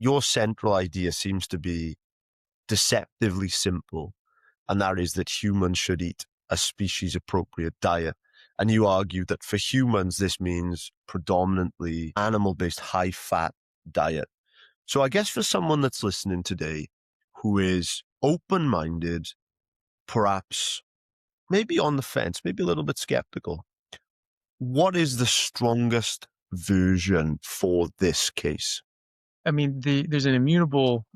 your central idea seems to be deceptively simple, and that is that humans should eat a species appropriate diet. And you argue that for humans, this means predominantly animal-based high-fat diet. So I guess for someone that's listening today who is open-minded, perhaps maybe on the fence, maybe a little bit skeptical, what is the strongest version for this case? I mean, there's an immutable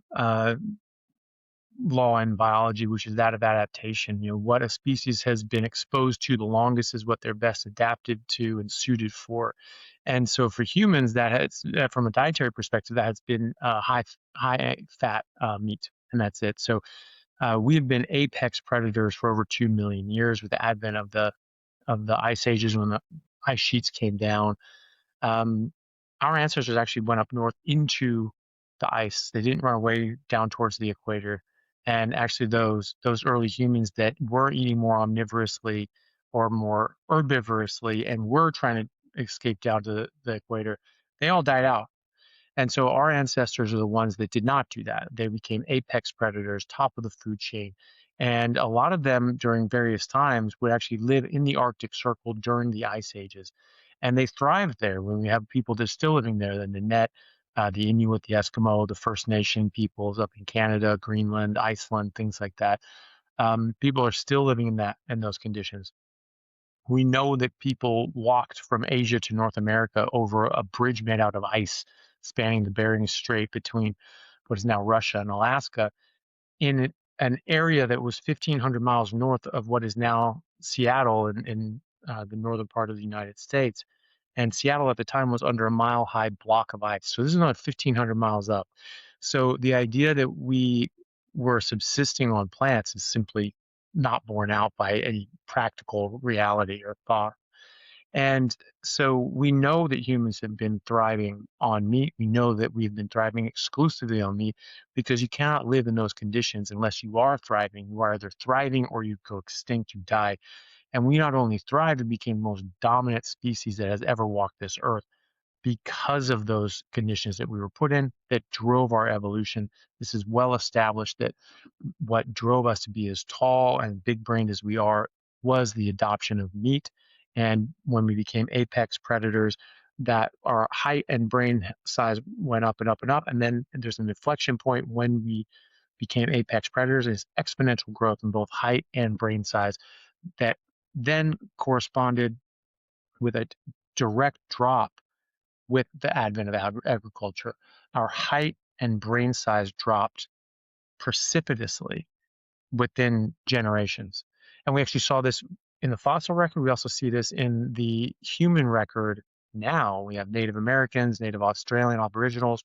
law in biology, which is that of adaptation. What a species has been exposed to the longest is what they're best adapted to and suited for. And so for humans, that has, from a dietary perspective, that has been high fat meat, and that's it. So we have been apex predators for over 2 million years with the advent of the ice ages when the ice sheets came down. Um, our ancestors actually went up north into the ice. They didn't run away down towards the equator. And actually, those early humans that were eating more omnivorously or more herbivorously and were trying to escape down to the equator, they all died out. And so our ancestors are the ones that did not do that. They became apex predators, top of the food chain. And a lot of them during various times would actually live in the Arctic Circle during the ice ages. And they thrived there when we have people that's still living there, the Nanette, the Inuit, the Eskimo, the First Nation peoples up in Canada, Greenland, Iceland, things like that. People are still living in those conditions. We know that people walked from Asia to North America over a bridge made out of ice spanning the Bering Strait between what is now Russia and Alaska in an area that was 1,500 miles north of what is now Seattle in the northern part of the United States. And Seattle at the time was under a mile-high block of ice. So this is not 1,500 miles up. So the idea that we were subsisting on plants is simply not borne out by any practical reality or thought. And so we know that humans have been thriving on meat. We know that we've been thriving exclusively on meat because you cannot live in those conditions unless you are thriving. You are either thriving or you go extinct, you die. And we not only thrived, we became the most dominant species that has ever walked this earth because of those conditions that we were put in that drove our evolution. This is well established that what drove us to be as tall and big brained as we are was the adoption of meat. And when we became apex predators, that our height and brain size went up and up and up. And then there's an inflection point when we became apex predators, is exponential growth in both height and brain size that then corresponded with a direct drop with the advent of agriculture. Our height and brain size dropped precipitously within generations. And we actually saw this in the fossil record. We also see this in the human record now. We have Native Americans, Native Australian Aboriginals.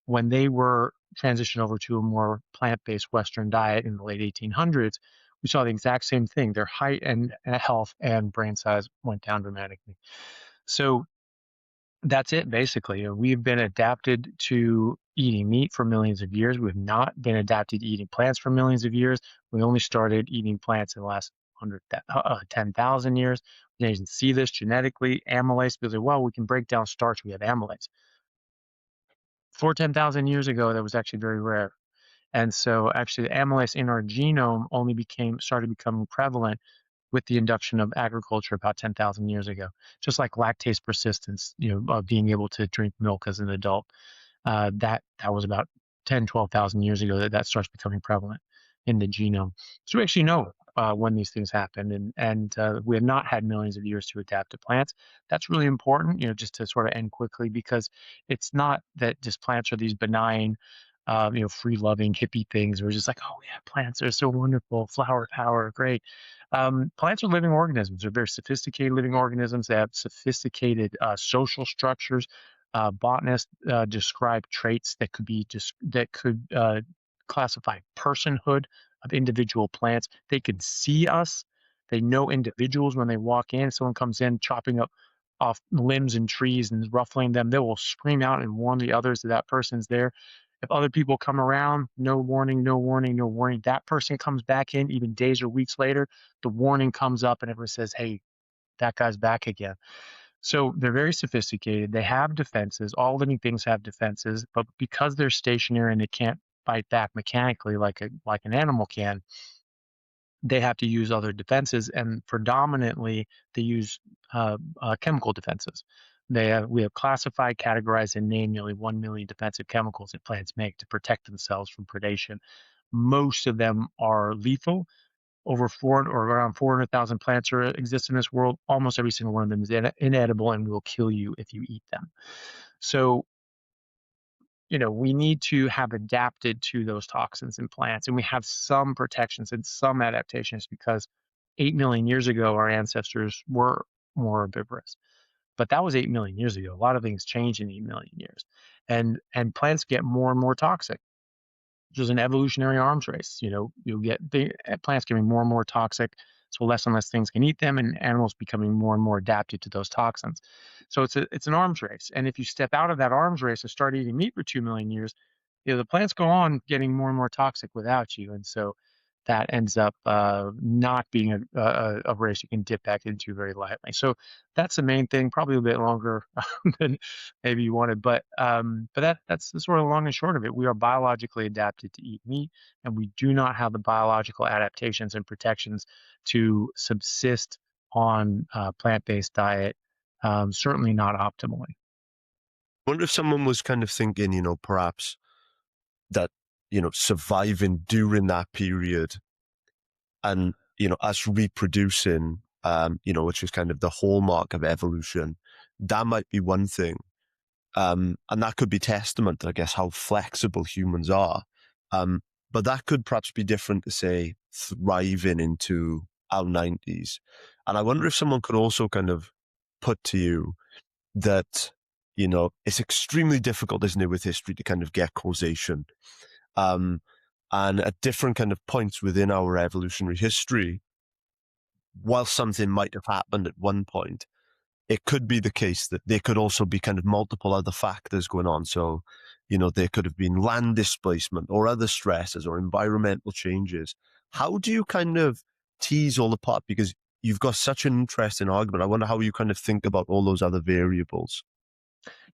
When they were transitioned over to a more plant-based Western diet in the late 1800s, we saw the exact same thing. Their height and health and brain size went down dramatically. So that's it, basically. We've been adapted to eating meat for millions of years. We've not been adapted to eating plants for millions of years. We only started eating plants in the last 10,000 years. You can see this genetically. Amylase, because, well, we can break down starch. We have amylase. 10,000 years ago, that was actually very rare. And so actually the amylase in our genome only started becoming prevalent with the induction of agriculture about 10,000 years ago. Just like lactase persistence, being able to drink milk as an adult, that was about 10, 12,000 years ago that starts becoming prevalent in the genome. So we actually know when these things happen, and we have not had millions of years to adapt to plants. That's really important, just to sort of end quickly, because it's not that just plants are these benign, free-loving hippie things. We're just like, oh yeah, plants are so wonderful, flower power, great. Plants are living organisms. They're very sophisticated living organisms. They have sophisticated social structures. Botanists describe traits that could classify personhood of individual plants. They can see us. They know individuals when they walk in. Someone comes in chopping up off limbs and trees and ruffling them. They will scream out and warn the others that that person's there. If other people come around, no warning, no warning, no warning. That person comes back in even days or weeks later. The warning comes up and everyone says, hey, that guy's back again. So they're very sophisticated. They have defenses. All living things have defenses, but because they're stationary and they can't fight back mechanically like an animal can, they have to use other defenses, and predominantly they use chemical defenses. We have classified, categorized, and named nearly 1 million defensive chemicals that plants make to protect themselves from predation. Most of them are lethal. Over four or around 400,000 plants exist in this world. Almost every single one of them is inedible and will kill you if you eat them. So, we need to have adapted to those toxins in plants, and we have some protections and some adaptations because 8 million years ago, our ancestors were more herbivorous. But that was 8 million years ago. A lot of things change in 8 million years. And plants get more and more toxic. There's an evolutionary arms race. You'll get plants getting more and more toxic, so less and less things can eat them, and animals becoming more and more adapted to those toxins. So it's an arms race. And if you step out of that arms race and start eating meat for 2 million years, the plants go on getting more and more toxic without you, and so that ends up not being a race you can dip back into very lightly. So that's the main thing. Probably a bit longer than maybe you wanted, but that's the sort of long and short of it. We are biologically adapted to eat meat, and we do not have the biological adaptations and protections to subsist on plant-based diet. Certainly not optimally. I wonder if someone was kind of thinking, perhaps that, surviving during that period and, us reproducing, which is kind of the hallmark of evolution, that might be one thing. And that could be testament to, I guess, how flexible humans are. But that could perhaps be different to, say, thriving into our 90s. And I wonder if someone could also kind of put to you that, it's extremely difficult, isn't it, with history to kind of get causation. And at different kind of points within our evolutionary history, while something might have happened at one point, it could be the case that there could also be kind of multiple other factors going on. So, there could have been land displacement or other stresses or environmental changes. How do you kind of tease all apart? Because you've got such an interesting argument. I wonder how you kind of think about all those other variables.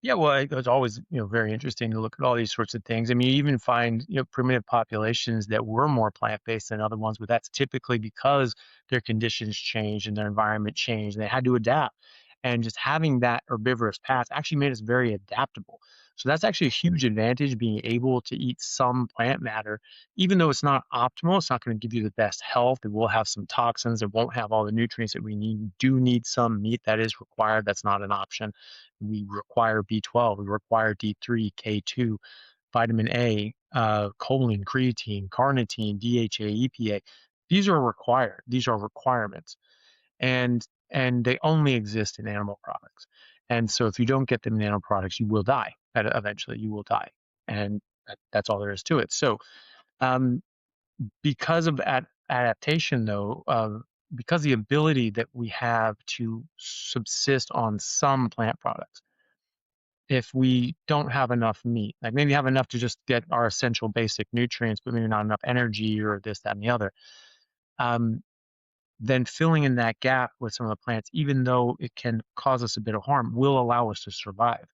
Yeah, well, it's always, very interesting to look at all these sorts of things. I mean, you even find, primitive populations that were more plant-based than other ones, but that's typically because their conditions changed and their environment changed, and they had to adapt. And just having that herbivorous past actually made us very adaptable. So that's actually a huge advantage, being able to eat some plant matter, even though it's not optimal. It's not going to give you the best health. It will have some toxins. It won't have all the nutrients that we need. We do need some meat that is required. That's not an option. We require B12, we require D3, K2, vitamin A, choline, creatine, carnitine, DHA, EPA. These are required. These are requirements, and they only exist in animal products. And so, if you don't get them in animal products, you will die. Eventually, you will die, and that's all there is to it. So, um, because of adaptation, though, because the ability that we have to subsist on some plant products, if we don't have enough meat, like maybe have enough to just get our essential basic nutrients, but maybe not enough energy or this, that, and the other, um, then filling in that gap with some of the plants, even though it can cause us a bit of harm, will allow us to survive.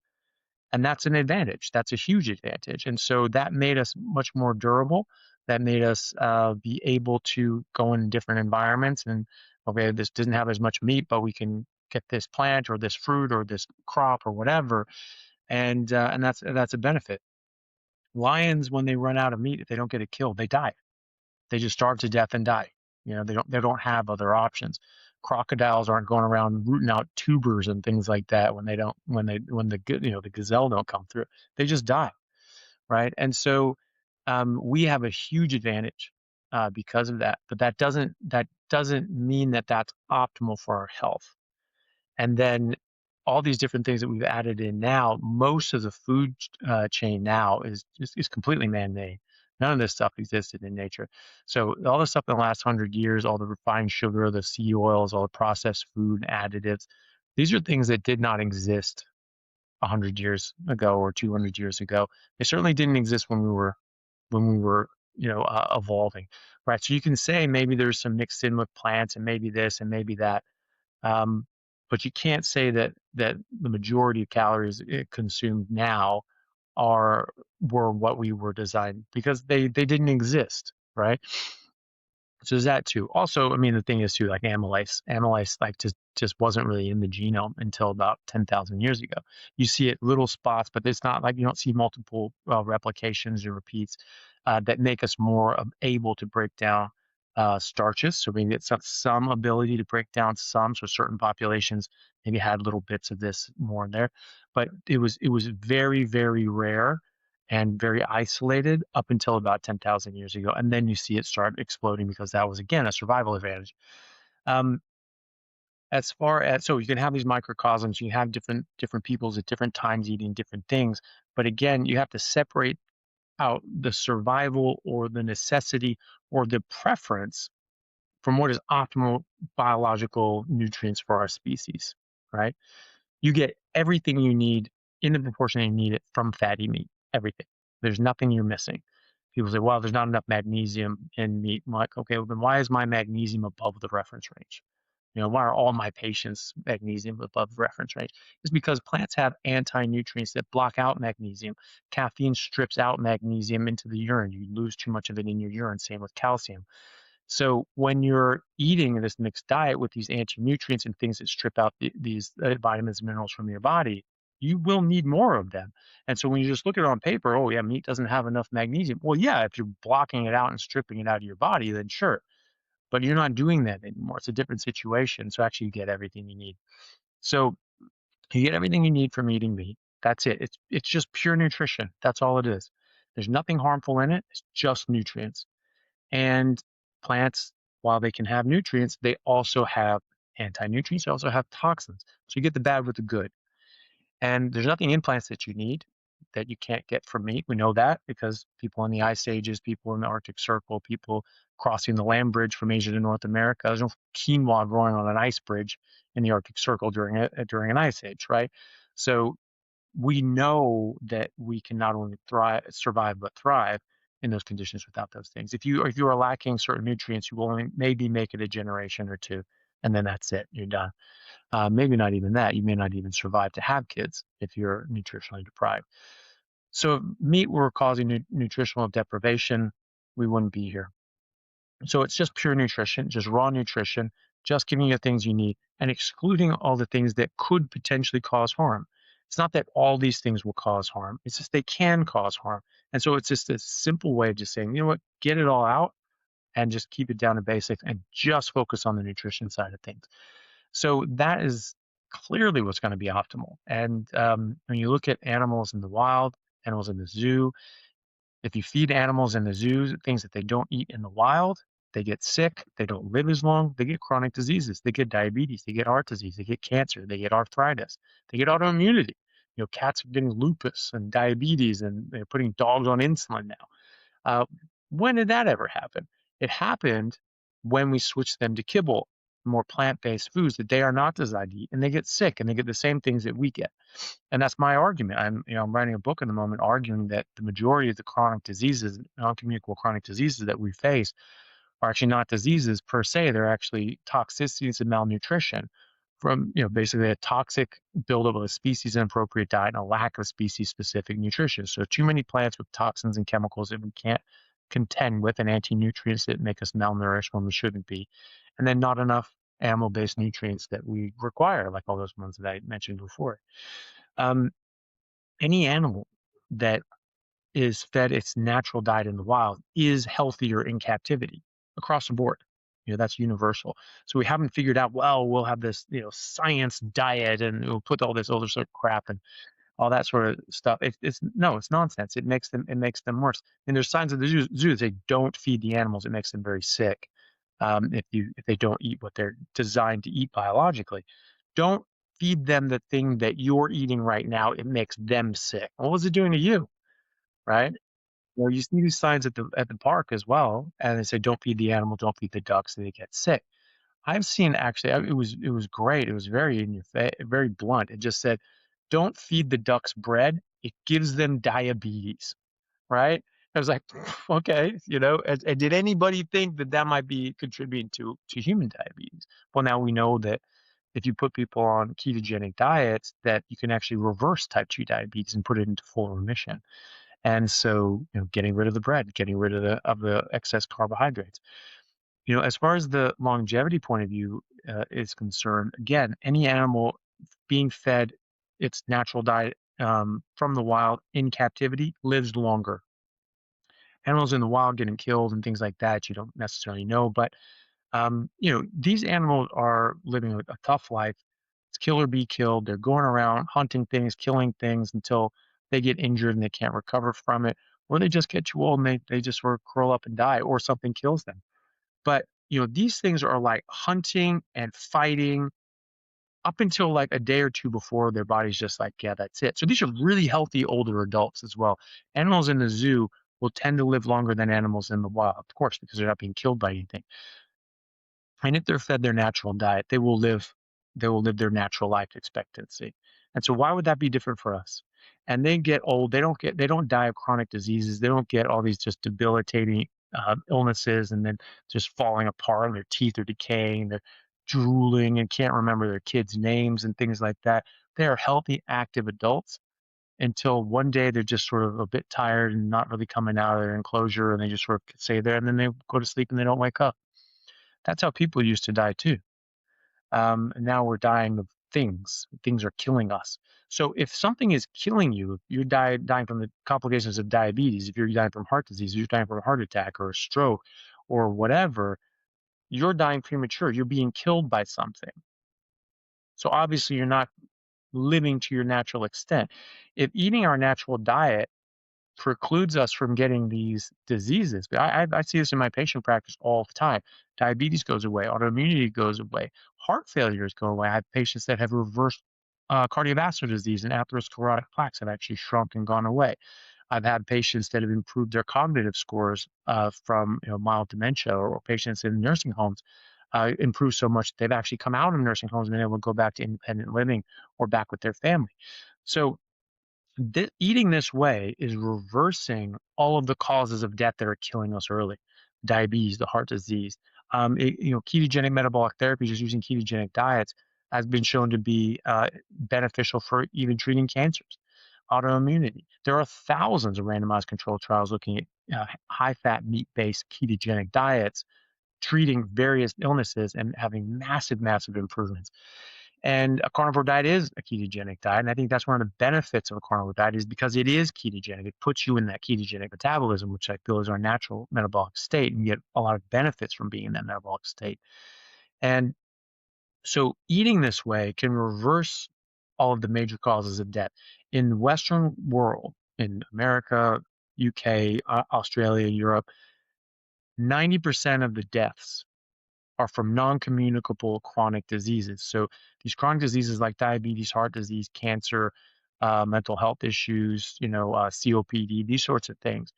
And that's an advantage. That's a huge advantage. And so that made us much more durable. That made us be able to go in different environments. And okay, this doesn't have as much meat, but we can get this plant or this fruit or this crop or whatever, and that's a benefit. Lions, when they run out of meat, if they don't get it killed, they die. They just starve to death and die. They don't have other options. Crocodiles aren't going around rooting out tubers and things like that when the gazelle don't come through. They just die, right? And so we have a huge advantage because of that. But that doesn't mean that that's optimal for our health. And then all these different things that we've added in now, most of the food chain now is completely man-made. None of this stuff existed in nature. So all the stuff in the last 100 years, all the refined sugar, the sea oils, all the processed food additives, these are things that did not exist 100 years ago or 200 years ago. They certainly didn't exist when we were evolving, right? So you can say maybe there's some mixed in with plants and maybe this and maybe that. but you can't say that the majority of calories consumed now are were what we were designed, because they didn't exist, right? So there's that too. Also, I mean, the thing is too, like amylase. Amylase like just wasn't really in the genome until about 10,000 years ago. You see it little spots, but it's not like you don't see multiple replications or repeats that make us more able to break down starches. So we get some ability to break down some. So certain populations maybe had little bits of this more in there, but it was very very rare and very isolated up until about 10,000 years ago. And then you see it start exploding because that was, again, a survival advantage. Um, as far as, so you can have these microcosms, you have different peoples at different times eating different things. But again, you have to separate out the survival or the necessity or the preference from what is optimal biological nutrients for our species, right? You get everything you need in the proportion you need it from fatty meat. Everything. There's nothing you're missing. People say, well, there's not enough magnesium in meat. I'm like, okay, well, then why is my magnesium above the reference range? Why are all my patients magnesium above the reference range? It's because plants have anti-nutrients that block out magnesium. Caffeine strips out magnesium into the urine. You lose too much of it in your urine. Same with calcium. So when you're eating this mixed diet with these anti-nutrients and things that strip out these vitamins and minerals from your body, you will need more of them. And so when you just look at it on paper, oh yeah, meat doesn't have enough magnesium. Well, yeah, if you're blocking it out and stripping it out of your body, then sure. But you're not doing that anymore. It's a different situation. So actually you get everything you need. So you get everything you need from eating meat. That's it. It's just pure nutrition. That's all it is. There's nothing harmful in it. It's just nutrients. And plants, while they can have nutrients, they also have anti-nutrients. They also have toxins. So you get the bad with the good. And there's nothing in plants that you need that you can't get from meat. We know that because people in the ice ages, people in the Arctic Circle, people crossing the land bridge from Asia to North America. There's no quinoa growing on an ice bridge in the Arctic Circle during an ice age, right? So we know that we can not only survive, but thrive in those conditions without those things. If you are lacking certain nutrients, you will only maybe make it a generation or two, and then that's it. You're done. Maybe not even that. You may not even survive to have kids if you're nutritionally deprived. So if meat were causing nutritional deprivation, we wouldn't be here. So it's just pure nutrition, just raw nutrition, just giving you the things you need and excluding all the things that could potentially cause harm. It's not that all these things will cause harm. It's just they can cause harm. And so it's just a simple way of just saying, you know what, get it all out and just keep it down to basics and just focus on the nutrition side of things. So that is clearly what's going to be optimal. And when you look at animals in the wild, animals in the zoo, if you feed animals in the zoos things that they don't eat in the wild, they get sick, they don't live as long, they get chronic diseases, they get diabetes, they get heart disease, they get cancer, they get arthritis, they get autoimmunity. Cats are getting lupus and diabetes, and they're putting dogs on insulin now. Uh, when did that ever happen? It happened when we switched them to kibble, more plant-based foods that they are not designed to eat, and they get sick and they get the same things that we get. And that's my argument. I'm writing a book in the moment arguing that the majority of the chronic diseases, non-communicable chronic diseases that we face are actually not diseases per se. They're actually toxicities and malnutrition from, basically a toxic buildup of a species inappropriate diet and a lack of species specific nutrition. So too many plants with toxins and chemicals that we can't contend with and anti-nutrients that make us malnourished when we shouldn't be. And then not enough animal-based nutrients that we require, like all those ones that I mentioned before. Um, any animal that is fed its natural diet in the wild is healthier in captivity across the board. That's universal. So we haven't figured out, well, we'll have this, science diet and we'll put all this other sort of crap and all that sort of stuff. It's nonsense. It makes them worse. And there's signs of the zoo that say don't feed the animals. It makes them very sick. If they don't eat what they're designed to eat biologically, don't feed them the thing that you're eating right now. It makes them sick. What was it doing to you? Right? You see these signs at the park as well, and they say don't feed the animal, don't feed the ducks, they get sick. I've seen actually, it was great. It was very in your face, very blunt. It just said, don't feed the ducks bread. It gives them diabetes, right? I was like, okay, and did anybody think that might be contributing to human diabetes? Well, now we know that if you put people on ketogenic diets, that you can actually reverse type 2 diabetes and put it into full remission. And so, getting rid of the bread, getting rid of the excess carbohydrates. As far as the longevity point of view is concerned, again, any animal being fed its natural diet from the wild in captivity lives longer. Animals in the wild getting killed and things like that, you don't necessarily know, but these animals are living a tough life. It's kill or be killed. They're going around hunting things, killing things until they get injured and they can't recover from it, or they just get too old and they just sort of curl up and die, or something kills them. But these things are like hunting and fighting up until like a day or two before their body's just like, yeah, that's it. So these are really healthy older adults as well. Animals in the zoo will tend to live longer than animals in the wild, of course, because they're not being killed by anything. And if they're fed their natural diet, they will live their natural life expectancy. And so why would that be different for us? And they get old, they don't die of chronic diseases, they don't get all these just debilitating illnesses and then just falling apart and their teeth are decaying, they're drooling and can't remember their kids' names and things like that. They are healthy, active adults until one day they're just sort of a bit tired and not really coming out of their enclosure and they just sort of stay there and then they go to sleep and they don't wake up. That's how people used to die too. And now we're dying of things. Things are killing us. So if something is killing you, if you're dying from the complications of diabetes, if you're dying from heart disease, if you're dying from a heart attack or a stroke or whatever, you're dying premature. You're being killed by something. So obviously you're not living to your natural extent. If eating our natural diet precludes us from getting these diseases. But I see this in my patient practice all the time. Diabetes goes away, autoimmunity goes away, heart failures go away. I have patients that have reversed cardiovascular disease and atherosclerotic plaques have actually shrunk and gone away. I've had patients that have improved their cognitive scores from mild dementia, or patients in nursing homes improved so much they've actually come out of nursing homes and been able to go back to independent living or back with their family. So eating this way is reversing all of the causes of death that are killing us early. Diabetes, the heart disease, ketogenic metabolic therapy, just using ketogenic diets, has been shown to be beneficial for even treating cancers, autoimmunity. There are thousands of randomized controlled trials looking at high-fat, meat-based ketogenic diets, treating various illnesses and having massive, massive improvements. And a carnivore diet is a ketogenic diet. And I think that's one of the benefits of a carnivore diet, is because it is ketogenic. It puts you in that ketogenic metabolism, which I feel is our natural metabolic state. And you get a lot of benefits from being in that metabolic state. And so eating this way can reverse all of the major causes of death. In the Western world, in America, UK, Australia, Europe, 90% of the deaths are from non-communicable chronic diseases. So these chronic diseases like diabetes, heart disease, cancer, mental health issues, COPD, these sorts of things.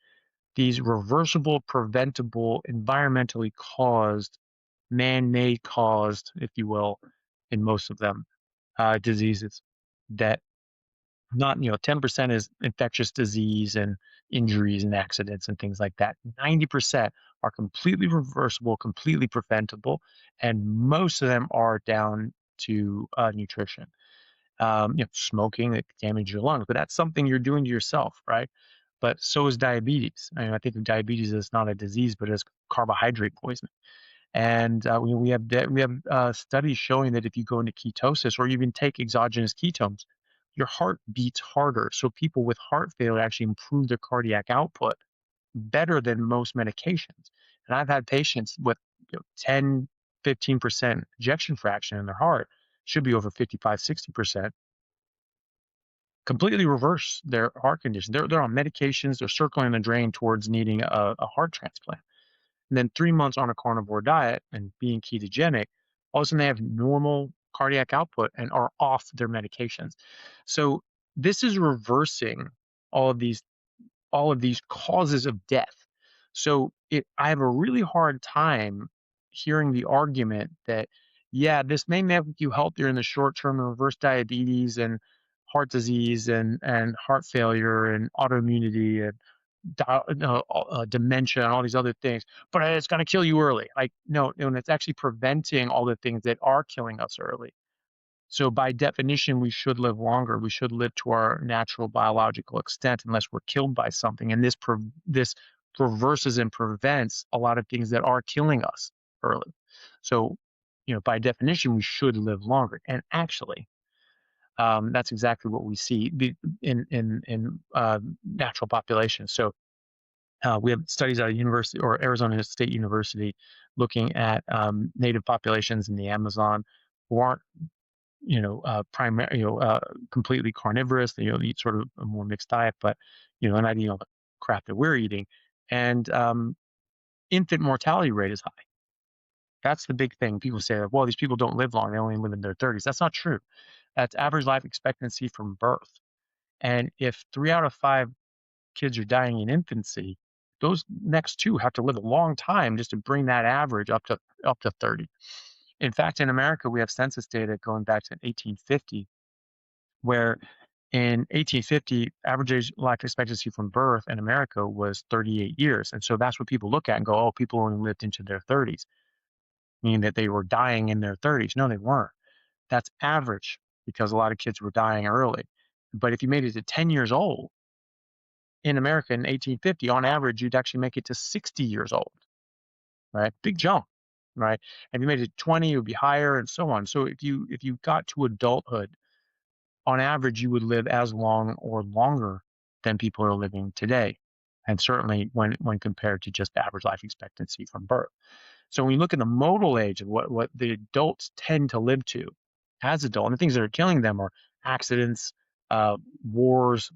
These reversible, preventable, environmentally caused, man-made caused, if you will, in most of them, diseases that not 10% is infectious disease and injuries and accidents and things like that. 90% are completely reversible, completely preventable, and most of them are down to nutrition. Smoking that damages your lungs, but that's something you're doing to yourself, right? But so is diabetes. I think of diabetes as not a disease, but as carbohydrate poisoning. And we have studies showing that if you go into ketosis or even take exogenous ketones, your heart beats harder. So people with heart failure actually improve their cardiac output better than most medications. And I've had patients with 10, 15% ejection fraction in their heart, should be over 55, 60%, completely reverse their heart condition. They're on medications, they're circling the drain towards needing a heart transplant. And then 3 months on a carnivore diet and being ketogenic, all of a sudden they have normal cardiac output and are off their medications. So this is reversing all of these all of these causes of death. So I have a really hard time hearing the argument that, yeah, this may make you healthier in the short term and reverse diabetes and heart disease and heart failure and autoimmunity and dementia and all these other things, but it's going to kill you early. Like, no, and it's actually preventing all the things that are killing us early. So by definition, we should live longer. We should live to our natural biological extent unless we're killed by something. And this reverses and prevents a lot of things that are killing us early. So, by definition, we should live longer. And actually, that's exactly what we see in natural populations. So we have studies out of university or Arizona State University looking at native populations in the Amazon who aren't primary, completely carnivorous. They eat sort of a more mixed diet, but not eating all the crap that we're eating. And infant mortality rate is high. That's the big thing. People say, well, these people don't live long; they only live in their 30s. That's not true. That's average life expectancy from birth. And if 3 out of 5 kids are dying in infancy, those next two have to live a long time just to bring that average up to 30. In fact, in America, we have census data going back to 1850, where in 1850, average age life expectancy from birth in America was 38 years. And so that's what people look at and go, oh, people only lived into their 30s, meaning that they were dying in their 30s. No, they weren't. That's average because a lot of kids were dying early. But if you made it to 10 years old in America in 1850, on average, you'd actually make it to 60 years old, right? Big jump, right? And if you made it to 20, it would be higher and so on. So if you got to adulthood, on average, you would live as long or longer than people are living today. And certainly when compared to just average life expectancy from birth. So when you look at the modal age of what the adults tend to live to as adults, and the things that are killing them are accidents, wars,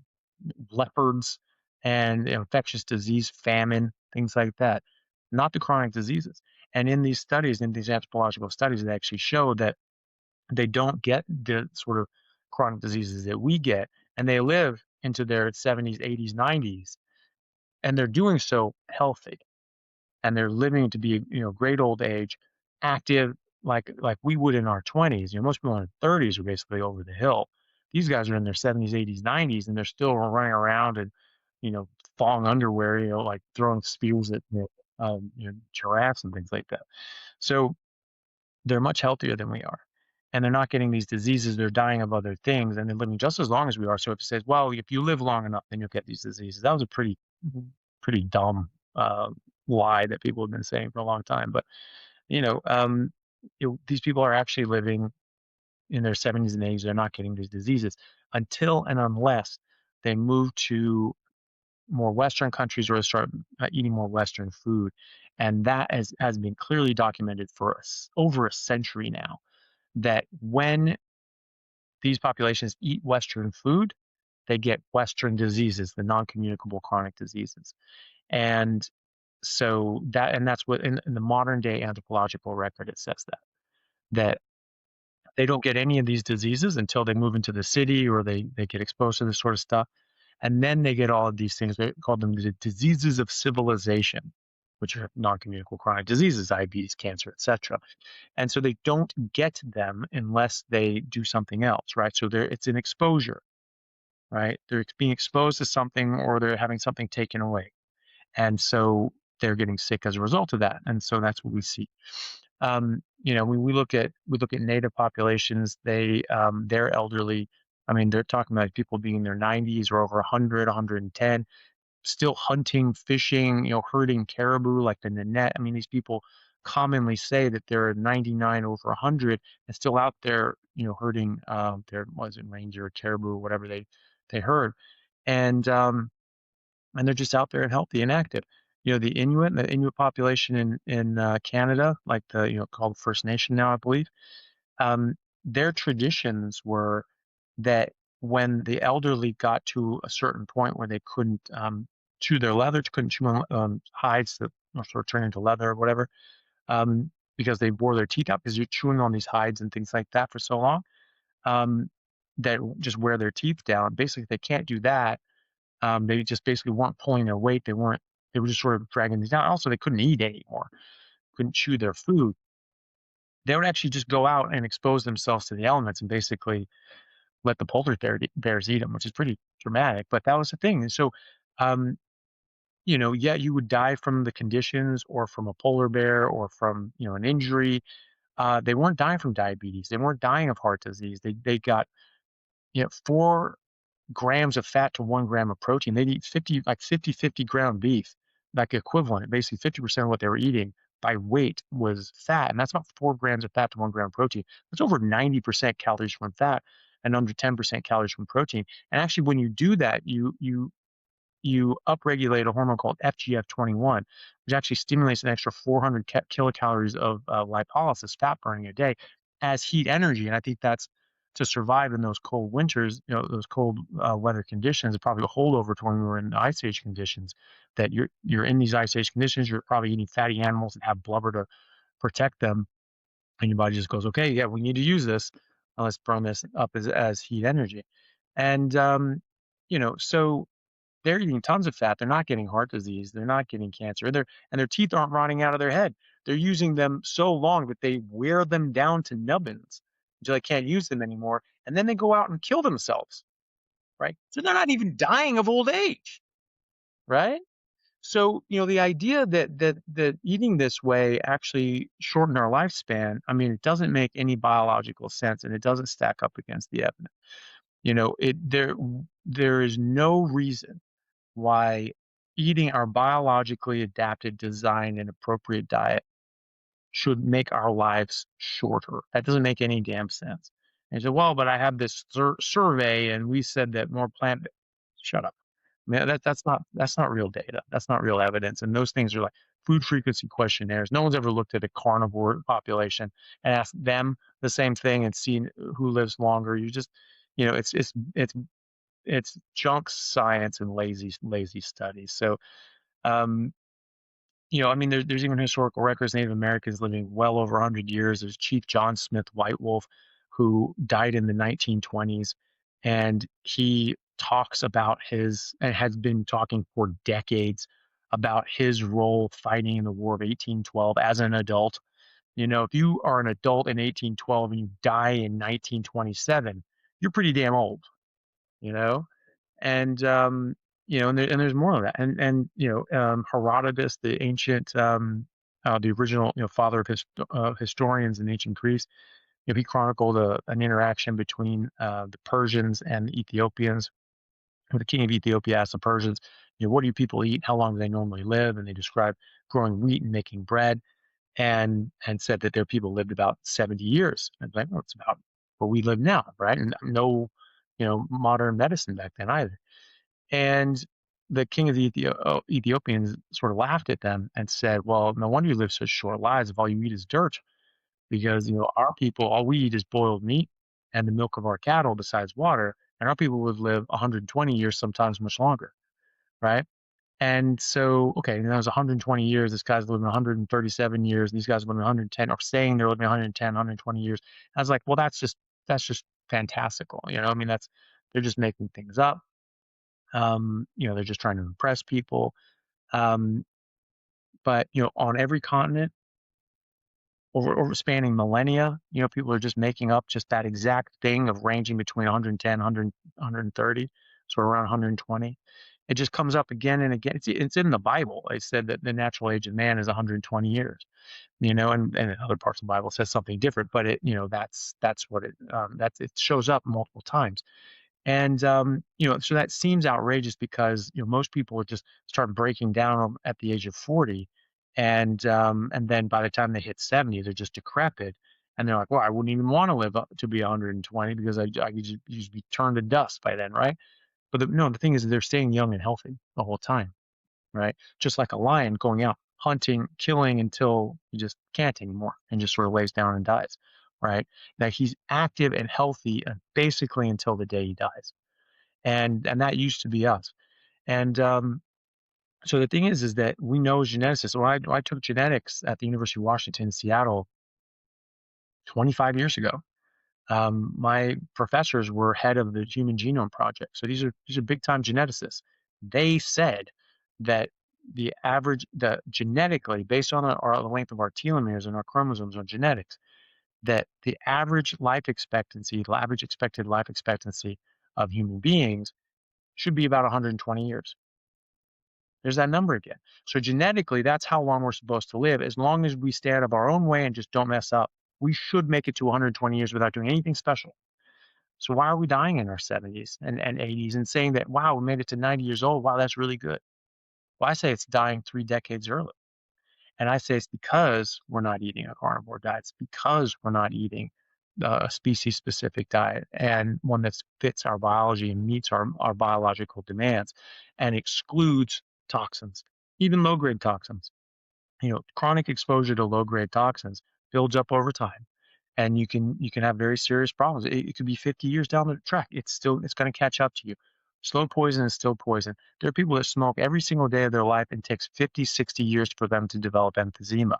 leopards, and infectious disease, famine, things like that, not the chronic diseases. And in these studies, in these anthropological studies, they actually show that they don't get the sort of chronic diseases that we get, and they live into their 70s, 80s, 90s, and they're doing so healthy, and they're living to be great old age, active like we would in our 20s. Most people in their 30s are basically over the hill. These guys are in their 70s, 80s, 90s, and they're still running around in thong underwear, like throwing spears at giraffes and things like that. So they're much healthier than we are. And they're not getting these diseases. They're dying of other things, and they're living just as long as we are. So if it says, well, if you live long enough, then you'll get these diseases, that was a pretty dumb lie that people have been saying for a long time. But these people are actually living in their 70s and 80s. They're not getting these diseases until and unless they move to more Western countries or start eating more Western food. And that has been clearly documented for over a century now, that when these populations eat Western food, they get Western diseases, the non-communicable chronic diseases. And so that's what in the modern day anthropological record, it says that they don't get any of these diseases until they move into the city or they get exposed to this sort of stuff. And then they get all of these things. They call them the diseases of civilization, which are non-communicable chronic diseases, diabetes, cancer, etc. And so they don't get them unless they do something else, right? So it's an exposure, right? They're being exposed to something or they're having something taken away. And so they're getting sick as a result of that. And so that's what we see. When we look at native populations, they're elderly. I mean, they're talking about people being in their 90s or over 100, 110, still hunting, fishing, herding caribou like the Nanette. I mean, these people commonly say that they're 99 over 100 and still out there, herding their, was it reindeer or caribou or whatever they herd. And they're just out there and healthy and active. The Inuit population in Canada, like the called First Nation now, I believe. Their traditions were that when the elderly got to a certain point where they couldn't chew their leather, couldn't chew on hides that sort of turn into leather or whatever, because they wore their teeth out because you're chewing on these hides and things like that for so long, that just wear their teeth down. Basically, they can't do that. They just basically weren't pulling their weight. They were just sort of dragging these down. Also, they couldn't eat anymore, couldn't chew their food. They would actually just go out and expose themselves to the elements and basically let the polar bears eat them, which is pretty dramatic. But that was the thing. And so, um, yeah, you would die from the conditions or from a polar bear or from, an injury. they weren't dying from diabetes. They weren't dying of heart disease. They got 4 grams of fat to 1 gram of protein. They'd eat 50 ground beef, like equivalent. Basically, 50% of what they were eating by weight was fat, and that's about 4 grams of fat to 1 gram of protein. That's over 90% calories from fat and under 10% calories from protein. And actually, when you do that, you upregulate a hormone called FGF21, which actually stimulates an extra 400 kilocalories of lipolysis, fat burning a day, as heat energy. And I think that's to survive in those cold winters, those cold weather conditions. It's probably a holdover to when we were in ice age conditions. That you're in these ice age conditions, you're probably eating fatty animals that have blubber to protect them, and your body just goes, okay, yeah, we need to use this. Let's burn this up as heat energy. And so they're eating tons of fat. They're not getting heart disease. They're not getting cancer. And their teeth aren't rotting out of their head. They're using them so long that they wear them down to nubbins until they can't use them anymore. And then they go out and kill themselves, right? So they're not even dying of old age, right? So, the idea that eating this way actually shorten our lifespan, I mean, it doesn't make any biological sense, and it doesn't stack up against the evidence. There is no reason why eating our biologically adapted, designed, and appropriate diet should make our lives shorter. That doesn't make any damn sense. And you say, well, but I have this survey, and we said that more plant. Shut up. Man, that's not real data. That's not real evidence. And those things are like food frequency questionnaires. No one's ever looked at a carnivore population and asked them the same thing and seen who lives longer. You just, it's junk science and lazy studies. So, um, I mean, there's even historical records, Native Americans living well over 100 years. There's Chief John Smith White Wolf, who died in the 1920s, and he talks about and has been talking for decades about his role fighting in the War of 1812 as an adult. If you are an adult in 1812 and you die in 1927, you're pretty damn old, you know? And and there's more of that. And Herodotus, the ancient, the original father of historians in ancient Greece, he chronicled an interaction between the Persians and the Ethiopians. The king of Ethiopia asked the Persians, what do you people eat? How long do they normally live? And they described growing wheat and making bread, and said that their people lived about 70 years. And like, well, it's about what we live now, right? And no, modern medicine back then either. And the king of the Ethiopians sort of laughed at them and said, well, no wonder you live such short lives if all you eat is dirt. Because, our people, all we eat is boiled meat and the milk of our cattle besides water. And our people would live 120 years, sometimes much longer, right? And so, okay, and that was 120 years. This guy's living 137 years. These guys are living 110, or saying they're living 110, 120 years. I was like, well, that's just fantastical. I mean, they're just making things up. They're just trying to impress people. Um, but on every continent, over spanning millennia, people are just making up just that exact thing of ranging between 110, 100, 130, so around 120. It just comes up again and again. It's in the Bible. It said that the natural age of man is 120 years. And in other parts of the Bible says something different, but that's what it shows up multiple times. And so that seems outrageous because most people would just start breaking down at the age of 40, and then by the time they hit 70, they're just decrepit, and they're like, well, I wouldn't even want to live up to be 120 because I could just be turned to dust by then, right? But the thing is that they're staying young and healthy the whole time, right? Just like a lion going out hunting, killing until he just can't anymore and just sort of lays down and dies, right? That he's active and healthy basically until the day he dies. And that used to be us. And so the thing is that we know as geneticists. When I took genetics at the University of Washington in Seattle 25 years ago, my professors were head of the Human Genome Project. So these are big time geneticists. They said that genetically, based on the length of our telomeres and our chromosomes on genetics, that the average expected life expectancy of human beings should be about 120 years. There's that number again. So genetically, that's how long we're supposed to live, as long as we stay out of our own way and just don't mess up. We should make it to 120 years without doing anything special. So why are we dying in our 70s and 80s and saying that, wow, we made it to 90 years old? Wow, that's really good. Well, I say it's dying 3 decades early. And I say it's because we're not eating a carnivore diet. It's because we're not eating a species specific diet and one that fits our biology and meets our biological demands and excludes toxins, even low grade toxins. Chronic exposure to low grade toxins builds up over time and you can have very serious problems. It could be 50 years down the track. It's going to catch up to you. Slow poison is still poison. There are people that smoke every single day of their life and it takes 50, 60 years for them to develop emphysema.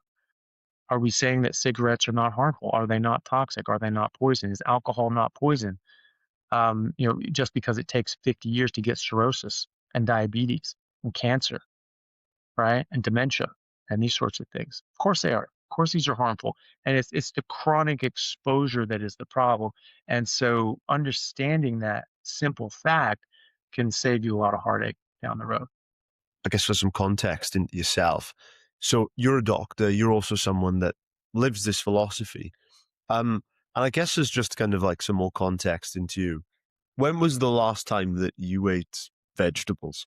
Are we saying that cigarettes are not harmful? Are they not toxic? Are they not poison? Is alcohol not poison? Just because it takes 50 years to get cirrhosis and diabetes and cancer, right? And dementia and these sorts of things. Of course they are. Of course these are harmful. And it's the chronic exposure that is the problem. And so understanding that simple fact can save you a lot of heartache down the road. I guess for some context into yourself. So you're a doctor, you're also someone that lives this philosophy. And I guess there's just kind of like some more context into you. When was the last time that you ate vegetables?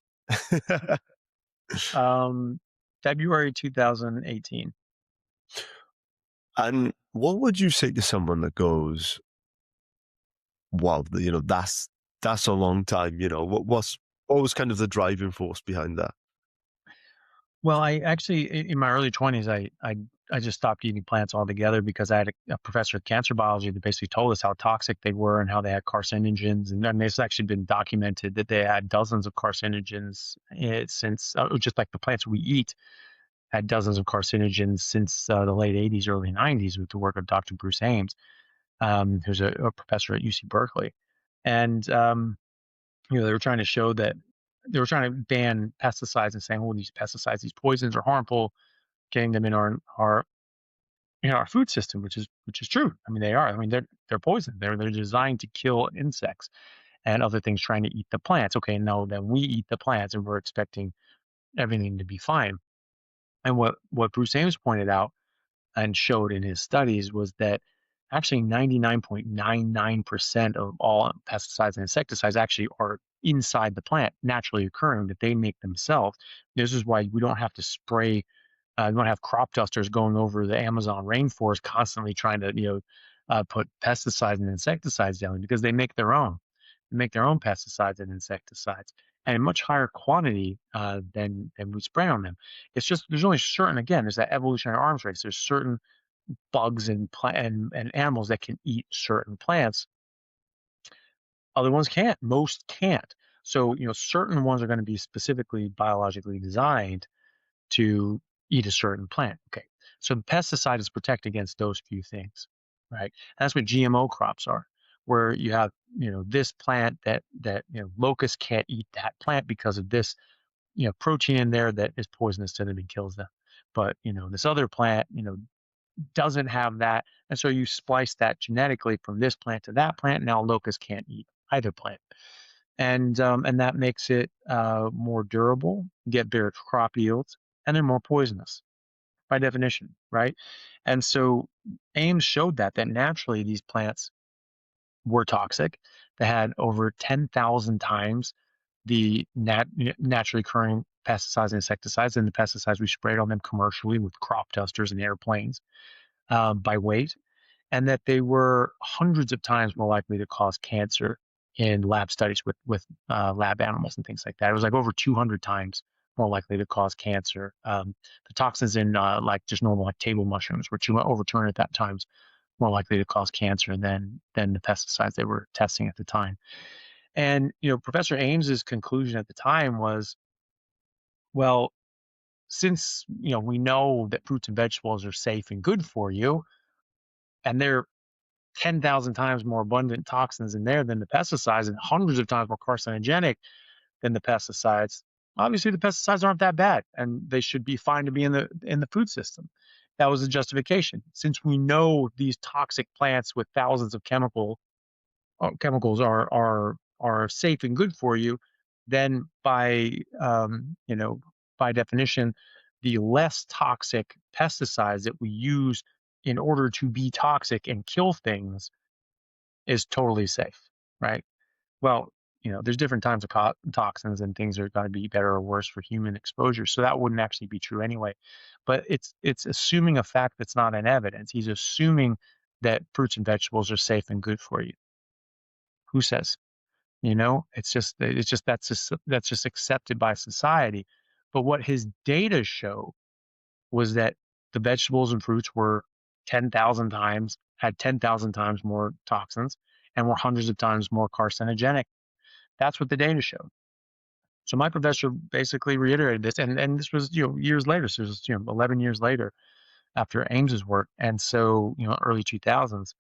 Um, February 2018. And what would you say to someone that goes, wow, that's a long time, what was kind of the driving force behind that? Well, I actually, in my early 20s, I just stopped eating plants altogether because I had a professor of cancer biology that basically told us how toxic they were and how they had carcinogens. And then it's actually been documented that they had dozens of carcinogens since, just like the plants we eat, had dozens of carcinogens since the late 80s, early 90s with the work of Dr. Bruce Ames, who's a professor at UC Berkeley. And, they were trying to show that they were trying to ban pesticides and saying, "Oh, these pesticides, these poisons are harmful," getting them in our food system, which is true. I mean, they are. I mean, they're poison. They're designed to kill insects and other things trying to eat the plants. Okay, no, then we eat the plants and we're expecting everything to be fine. And what Bruce Ames pointed out and showed in his studies was that actually 99.99% of all pesticides and insecticides actually are inside the plant, naturally occurring, that they make themselves. This is why we don't have to spray, we don't have crop dusters going over the Amazon rainforest constantly trying to, put pesticides and insecticides down because they make their own. They make their own pesticides and insecticides and in much higher quantity than we spray on them. It's just there's only certain, again, there's that evolutionary arms race. There's certain bugs and animals that can eat certain plants. Other ones can't. Most can't. So, certain ones are going to be specifically biologically designed to eat a certain plant. Okay. So the pesticide is protect against those few things, right? And that's what GMO crops are, where you have, this plant that locusts can't eat that plant because of this, protein in there that is poisonous to them and kills them. But, this other plant, doesn't have that. And so you splice that genetically from this plant to that plant. Now locusts can't eat either plant. And that makes it more durable, get better crop yields, and they're more poisonous by definition, right? And so Ames showed that naturally these plants were toxic. They had over 10,000 times the naturally occurring pesticides and insecticides and the pesticides we sprayed on them commercially with crop dusters and airplanes by weight, and that they were hundreds of times more likely to cause cancer in lab studies with lab animals and things like that. It was like over 200 times more likely to cause cancer. The toxins in like just normal like table mushrooms were over 200 times more likely to cause cancer than the pesticides they were testing at the time. And Professor Ames's conclusion at the time was, well, since we know that fruits and vegetables are safe and good for you, and they're 10,000 times more abundant toxins in there than the pesticides and hundreds of times more carcinogenic than the pesticides. Obviously, the pesticides aren't that bad and they should be fine to be in the food system. That was the justification. Since we know these toxic plants with thousands of chemicals are safe and good for you, then by definition, the less toxic pesticides that we use in order to be toxic and kill things is totally safe, right? Well, there's different types of toxins and things are going to be better or worse for human exposure. So that wouldn't actually be true anyway. But it's assuming a fact that's not in evidence. He's assuming that fruits and vegetables are safe and good for you. Who says? It's just that's just accepted by society. But what his data show was that the vegetables and fruits were 10,000 times had 10,000 times more toxins and were hundreds of times more carcinogenic. That's what the data showed. So my professor basically reiterated this, and this was years later. So it was 11 years later after Ames's work, and so early 2000s,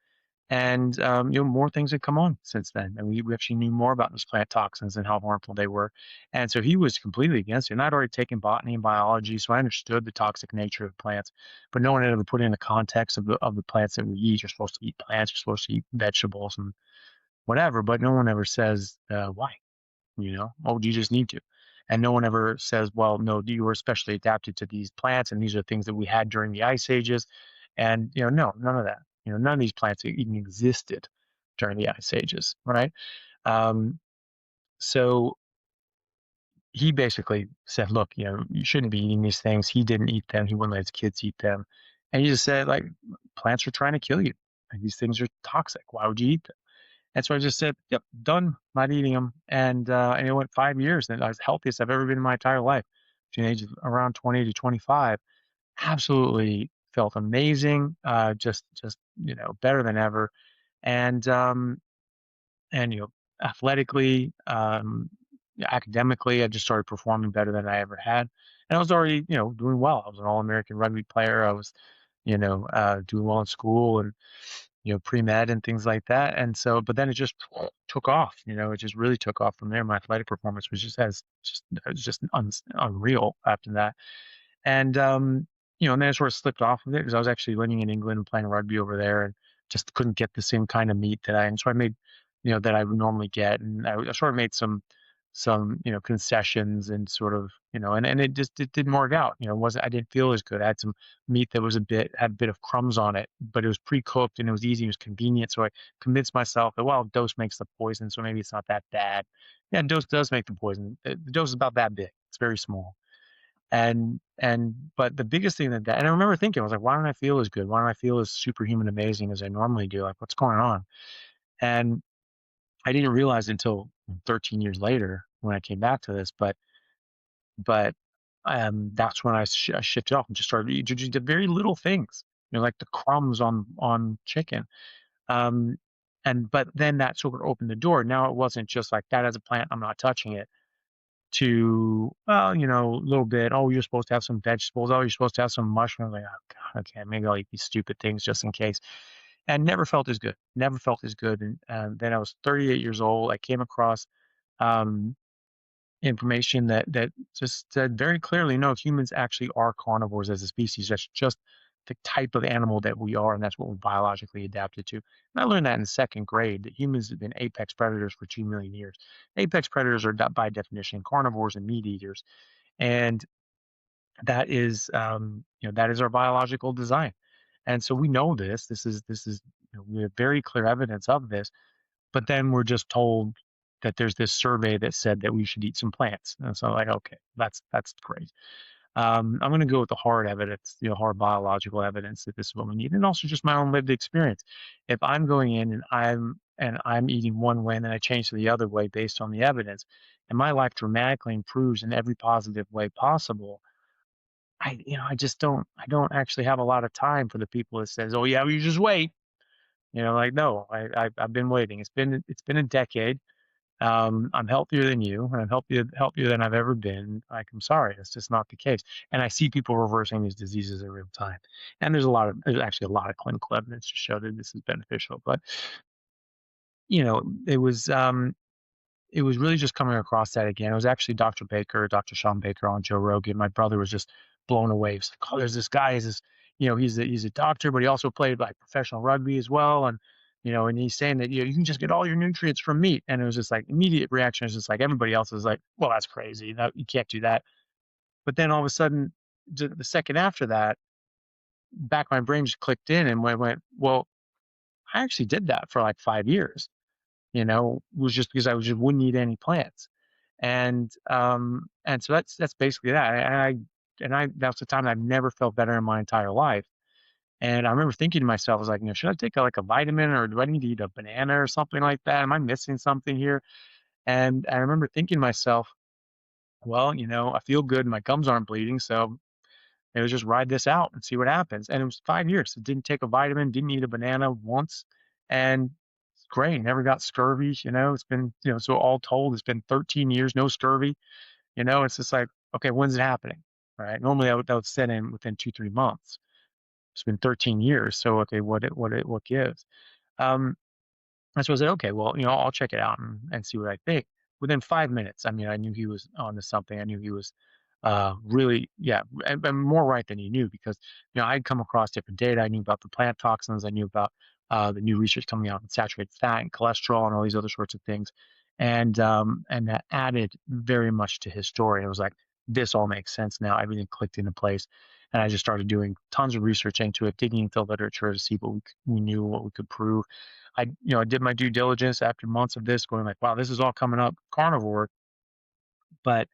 and more things had come on since then, and we actually knew more about those plant toxins and how harmful they were, and so he was completely against it. And I'd already taken botany and biology, so I understood the toxic nature of plants, but no one had ever put it in the context of the plants that we eat. You're supposed to eat plants, you're supposed to eat vegetables and whatever, but no one ever says why. Oh, you just need to. And no one ever says, well, no, you were especially adapted to these plants, and these are things that we had during the ice ages. And, no, none of that. None of these plants even existed during the ice ages, right? Um, so he basically said, look, you shouldn't be eating these things. He didn't eat them. He wouldn't let his kids eat them. And he just said, like, plants are trying to kill you. Like, these things are toxic. Why would you eat them? And so I just said, yep, done, not eating them. And it went 5 years, and I was the healthiest I've ever been in my entire life, between the age of around 20 to 25. Absolutely felt amazing, just better than ever. And athletically, academically, I just started performing better than I ever had. And I was already, doing well. I was an All-American rugby player. I was, doing well in school and pre-med and things like that. And so, but then it just took off, it just really took off from there. My athletic performance was it was just unreal after that. And then I sort of slipped off of it because I was actually living in England and playing rugby over there and just couldn't get the same kind of meat and so I made, that I would normally get. And I sort of made some concessions and sort of, and it didn't work out. I didn't feel as good. I had some meat that had a bit of crumbs on it, but it was pre-cooked and it was easy, it was convenient. So I convinced myself that, well, dose makes the poison, so maybe it's not that bad. Yeah, dose does make the poison. The dose is about that big. It's very small. But the biggest thing and I remember thinking, I was like, why don't I feel as good? Why don't I feel as superhuman amazing as I normally do? Like, what's going on? And I didn't realize until 13 years later when I came back to this, but that's when I shifted off and just started eating just the very little things, like the crumbs on chicken. Um, but then that sort of opened the door. Now it wasn't just like that as a plant, I'm not touching it. To well, a little bit. Oh, you're supposed to have some vegetables. Oh, you're supposed to have some mushrooms. Like, oh God, okay, maybe I'll eat these stupid things just in case. And never felt as good. Never felt as good. And then I was 38 years old. I came across um, information that just said very clearly, no, humans actually are carnivores as a species. That's just the type of animal that we are, and that's what we're biologically adapted to. And I learned that in second grade, that humans have been apex predators for 2 million years. Apex predators are by definition carnivores and meat eaters, and that is our biological design. And so we know this. This is we have very clear evidence of this, but then we're just told that there's this survey that said that we should eat some plants. And so like, okay, that's great. I'm going to go with the hard evidence, hard biological evidence that this is what we need, and also just my own lived experience. If I'm going in and I'm eating one way and then I change to the other way based on the evidence, and my life dramatically improves in every positive way possible, I don't actually have a lot of time for the people that says, oh yeah, well, you just wait. Like, no, I've been waiting. It's been a decade. I'm healthier than you, and I'm healthier than I've ever been. Like, I'm sorry, that's just not the case. And I see people reversing these diseases in real time. And there's actually a lot of clinical evidence to show that this is beneficial. But you know, it was it was really just coming across that again. It was actually Dr. Sean Baker on Joe Rogan. My brother was just blown away. He's like, oh, there's this guy. He's a doctor, but he also played like professional rugby as well. And he's saying that you can just get all your nutrients from meat. And it was just like immediate reaction is just like everybody else is like, well, that's crazy. No, you can't do that. But then all of a sudden, the second after that, back my brain just clicked in and went, well, I actually did that for like 5 years. Was just because I just wouldn't eat any plants. And so that's basically that. And I that's the time I've never felt better in my entire life. And I remember thinking to myself, I was like, should I take like a vitamin, or do I need to eat a banana or something like that? Am I missing something here? And I remember thinking to myself, well, I feel good. My gums aren't bleeding. So it was just ride this out and see what happens. And it was 5 years. It didn't take a vitamin, didn't eat a banana once. And it's great. Never got scurvy. It's been, so all told, it's been 13 years, no scurvy. It's just like, okay, when's it happening? Right. Normally that would set in within 2, 3 months. It's been 13 years. So, okay, what gives? Um, and so I said, okay, well, I'll check it out and see what I think. Within 5 minutes, I mean, I knew he was onto something. I knew he was really, yeah, and more right than he knew, because, I'd come across different data. I knew about the plant toxins. I knew about the new research coming out on saturated fat and cholesterol and all these other sorts of things. And that added very much to his story. It was like, this all makes sense now. Everything clicked into place. And I just started doing tons of research into it, digging into the literature to see what we knew, what we could prove. I did my due diligence after months of this, going like, wow, this is all coming up carnivore, but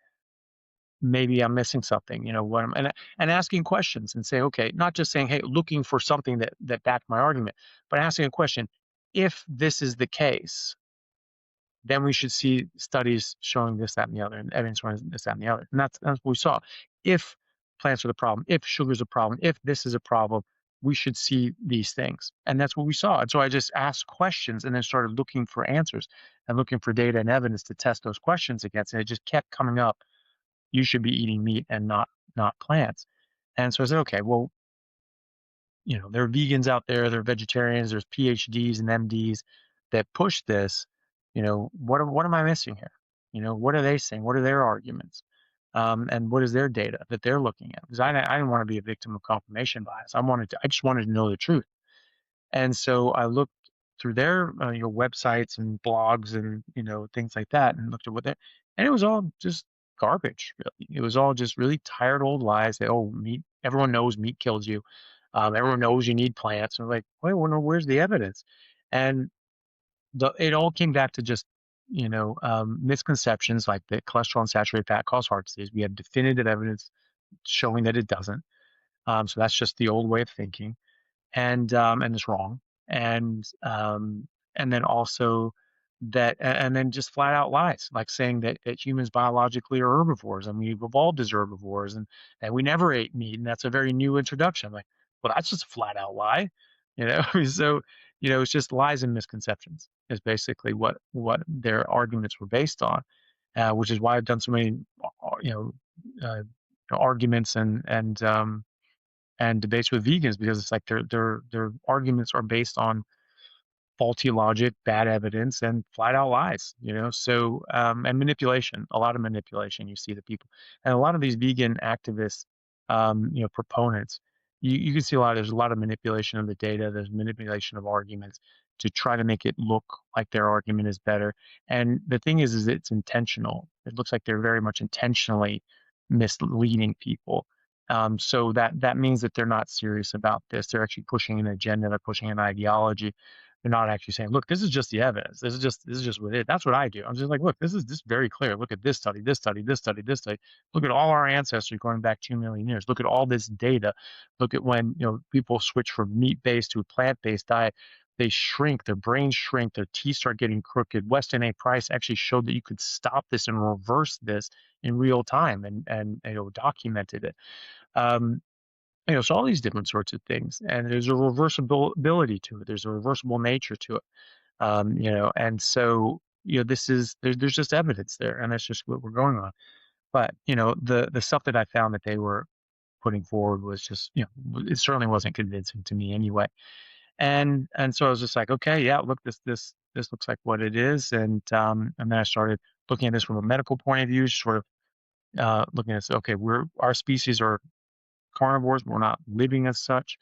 maybe I'm missing something, and asking questions and say, okay, not just saying, hey, looking for something that backed my argument, but asking a question. If this is the case, then we should see studies showing this, that, and the other, and evidence showing this, that, and the other. And that's what we saw. If plants are the problem, if sugar is a problem, if this is a problem, we should see these things. And that's what we saw. And so I just asked questions and then started looking for answers and looking for data and evidence to test those questions against. And it just kept coming up. You should be eating meat and not plants. And so I said, okay, well, there are vegans out there, there are vegetarians, there's PhDs and MDs that push this. What am I missing here? What are they saying? What are their arguments? And what is their data that they're looking at? Because I didn't want to be a victim of confirmation bias. I just wanted to know the truth. And so I looked through their websites and blogs and things like that, and looked at and it was all just garbage. Really, it was all just really tired old lies. That, oh, meat. Everyone knows meat kills you. Everyone knows you need plants. And I'm like, wait, well, no, where's the evidence? And it all came back to just misconceptions, like that cholesterol and saturated fat cause heart disease. We have definitive evidence showing that it doesn't. So that's just the old way of thinking, and it's wrong. And then also and then just flat out lies, like saying that humans biologically are herbivores and we've evolved as herbivores, and we never ate meat, and that's a very new introduction. I'm like, well, that's just a flat out lie. So it's just lies and misconceptions is basically what their arguments were based on, which is why I've done so many you know arguments and debates with vegans, because it's like their arguments are based on faulty logic, bad evidence, and flat out lies. And manipulation, a lot of manipulation. You see the people, and a lot of these vegan activists, proponents. You can see there's a lot of manipulation of the data. There's manipulation of arguments to try to make it look like their argument is better. And the thing is it's intentional. It looks like they're very much intentionally misleading people. So that means that they're not serious about this. They're actually pushing an agenda. They're pushing an ideology. They're not actually saying, look, this is just the evidence. This is just what it is. That's what I do. I'm just like, look, this is very clear. Look at this study, this study, this study, this study. Look at all our ancestors going back 2 million years. Look at all this data. Look at when people switch from meat-based to a plant-based diet. They shrink, their brains shrink, their teeth start getting crooked. Weston A. Price actually showed that you could stop this and reverse this in real time, and documented it. So all these different sorts of things, and there's a reversibility to it. There's a reversible nature to it. And so there's just evidence there, and that's just what we're going on. But the stuff that I found that they were putting forward was just it certainly wasn't convincing to me anyway. And so I was just like, okay, yeah, look, this looks like what it is, and then I started looking at this from a medical point of view, sort of looking at this. Okay, our species are carnivores, but we're not living as such.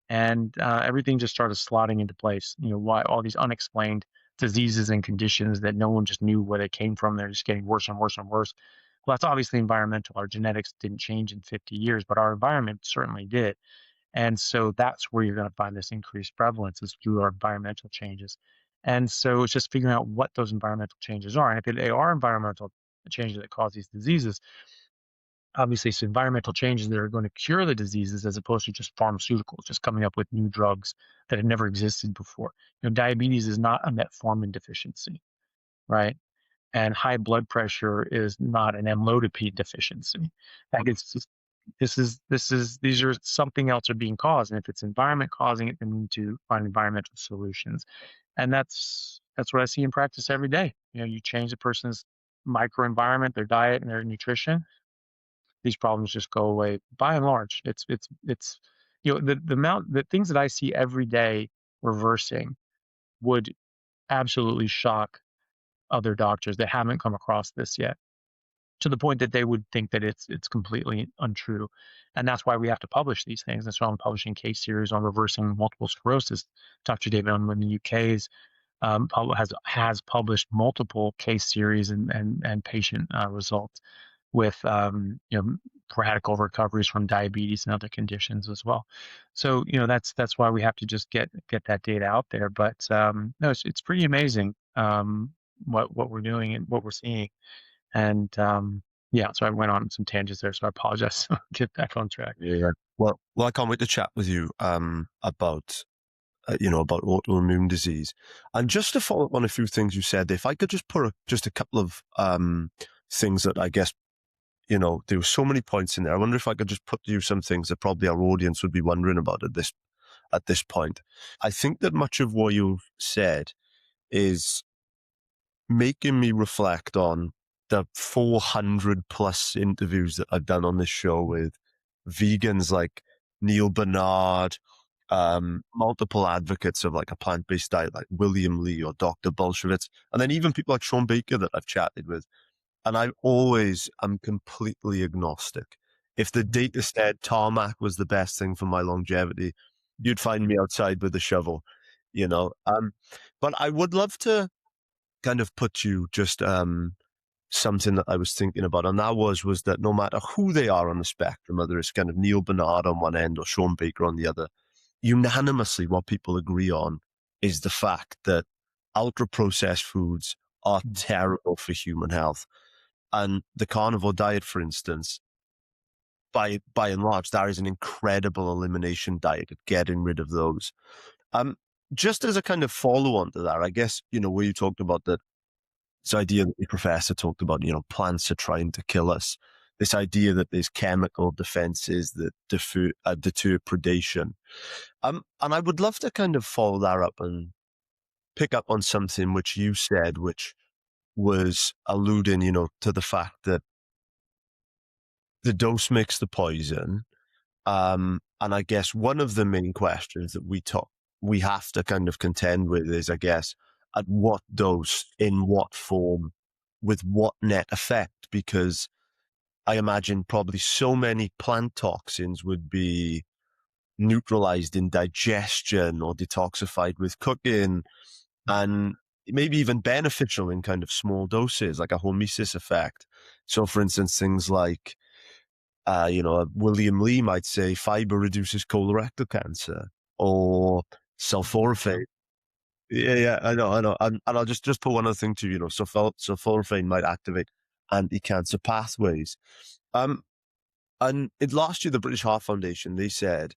And everything just started slotting into place. Why all these unexplained diseases and conditions that no one just knew where they came from. They're just getting worse and worse and worse. Well, that's obviously environmental. Our genetics didn't change in 50 years, but our environment certainly did. And so that's where you're going to find this increased prevalence is through our environmental changes. And so it's just figuring out what those environmental changes are. And if they are environmental changes that cause these diseases, obviously it's environmental changes that are going to cure the diseases as opposed to just pharmaceuticals, just coming up with new drugs that had never existed before. Diabetes is not a metformin deficiency, right? And high blood pressure is not an amlodipine deficiency. Like it's just these are something else are being caused, and if it's environment causing it, then we need to find environmental solutions, and that's what I see in practice every day. You change a person's microenvironment, their diet, and their nutrition, these problems just go away. By and large, it's the things that I see every day reversing would absolutely shock other doctors that haven't come across this yet, to the point that they would think that it's completely untrue. And that's why we have to publish these things. That's why I'm publishing case series on reversing multiple sclerosis. Dr. David Unwin in the UK has published multiple case series and patient results with radical recoveries from diabetes and other conditions as well. So that's why we have to just get that data out there. But no, it's pretty amazing what we're doing and what we're seeing. And yeah, so I went on some tangents there, so I apologize. Get back on track. Yeah. Well, I can't wait to chat with you about about autoimmune disease. And just to follow up on a few things you said, if I could just put just a couple of things that I guess, there were so many points in there. I wonder if I could just put to you some things that probably our audience would be wondering about at this point. I think that much of what you've said is making me reflect on the 400 plus interviews that I've done on this show with vegans like Neil Bernard, multiple advocates of like a plant-based diet like William Lee or Dr. Bolshevitz, and then even people like Sean Baker that I've chatted with. And I always am completely agnostic. If the data said tarmac was the best thing for my longevity, you'd find me outside with a shovel, But I would love to kind of put you just something that I was thinking about, and that was that no matter who they are on the spectrum, whether it's kind of Neil Bernard on one end or Sean Baker on the other, unanimously what people agree on is the fact that ultra-processed foods are terrible for human health. And the carnivore diet, for instance, by and large, that is an incredible elimination diet at getting rid of those. Just as a kind of follow-on to that, I guess, where you talked about that, this idea that the professor talked about, plants are trying to kill us. This idea that there's chemical defenses that deter predation. And I would love to kind of follow that up and pick up on something which you said, which was alluding, to the fact that the dose makes the poison. And I guess one of the main questions that we have to kind of contend with is, I guess, at what dose, in what form, with what net effect, because I imagine probably so many plant toxins would be neutralized in digestion or detoxified with cooking, and maybe even beneficial in kind of small doses, like a hormesis effect. So, for instance, things like, William Lee might say fibre reduces colorectal cancer, or sulforaphane. Yeah, I know. And I'll just put one other thing to sulforaphane might activate anti-cancer pathways. And last year, the British Heart Foundation, they said,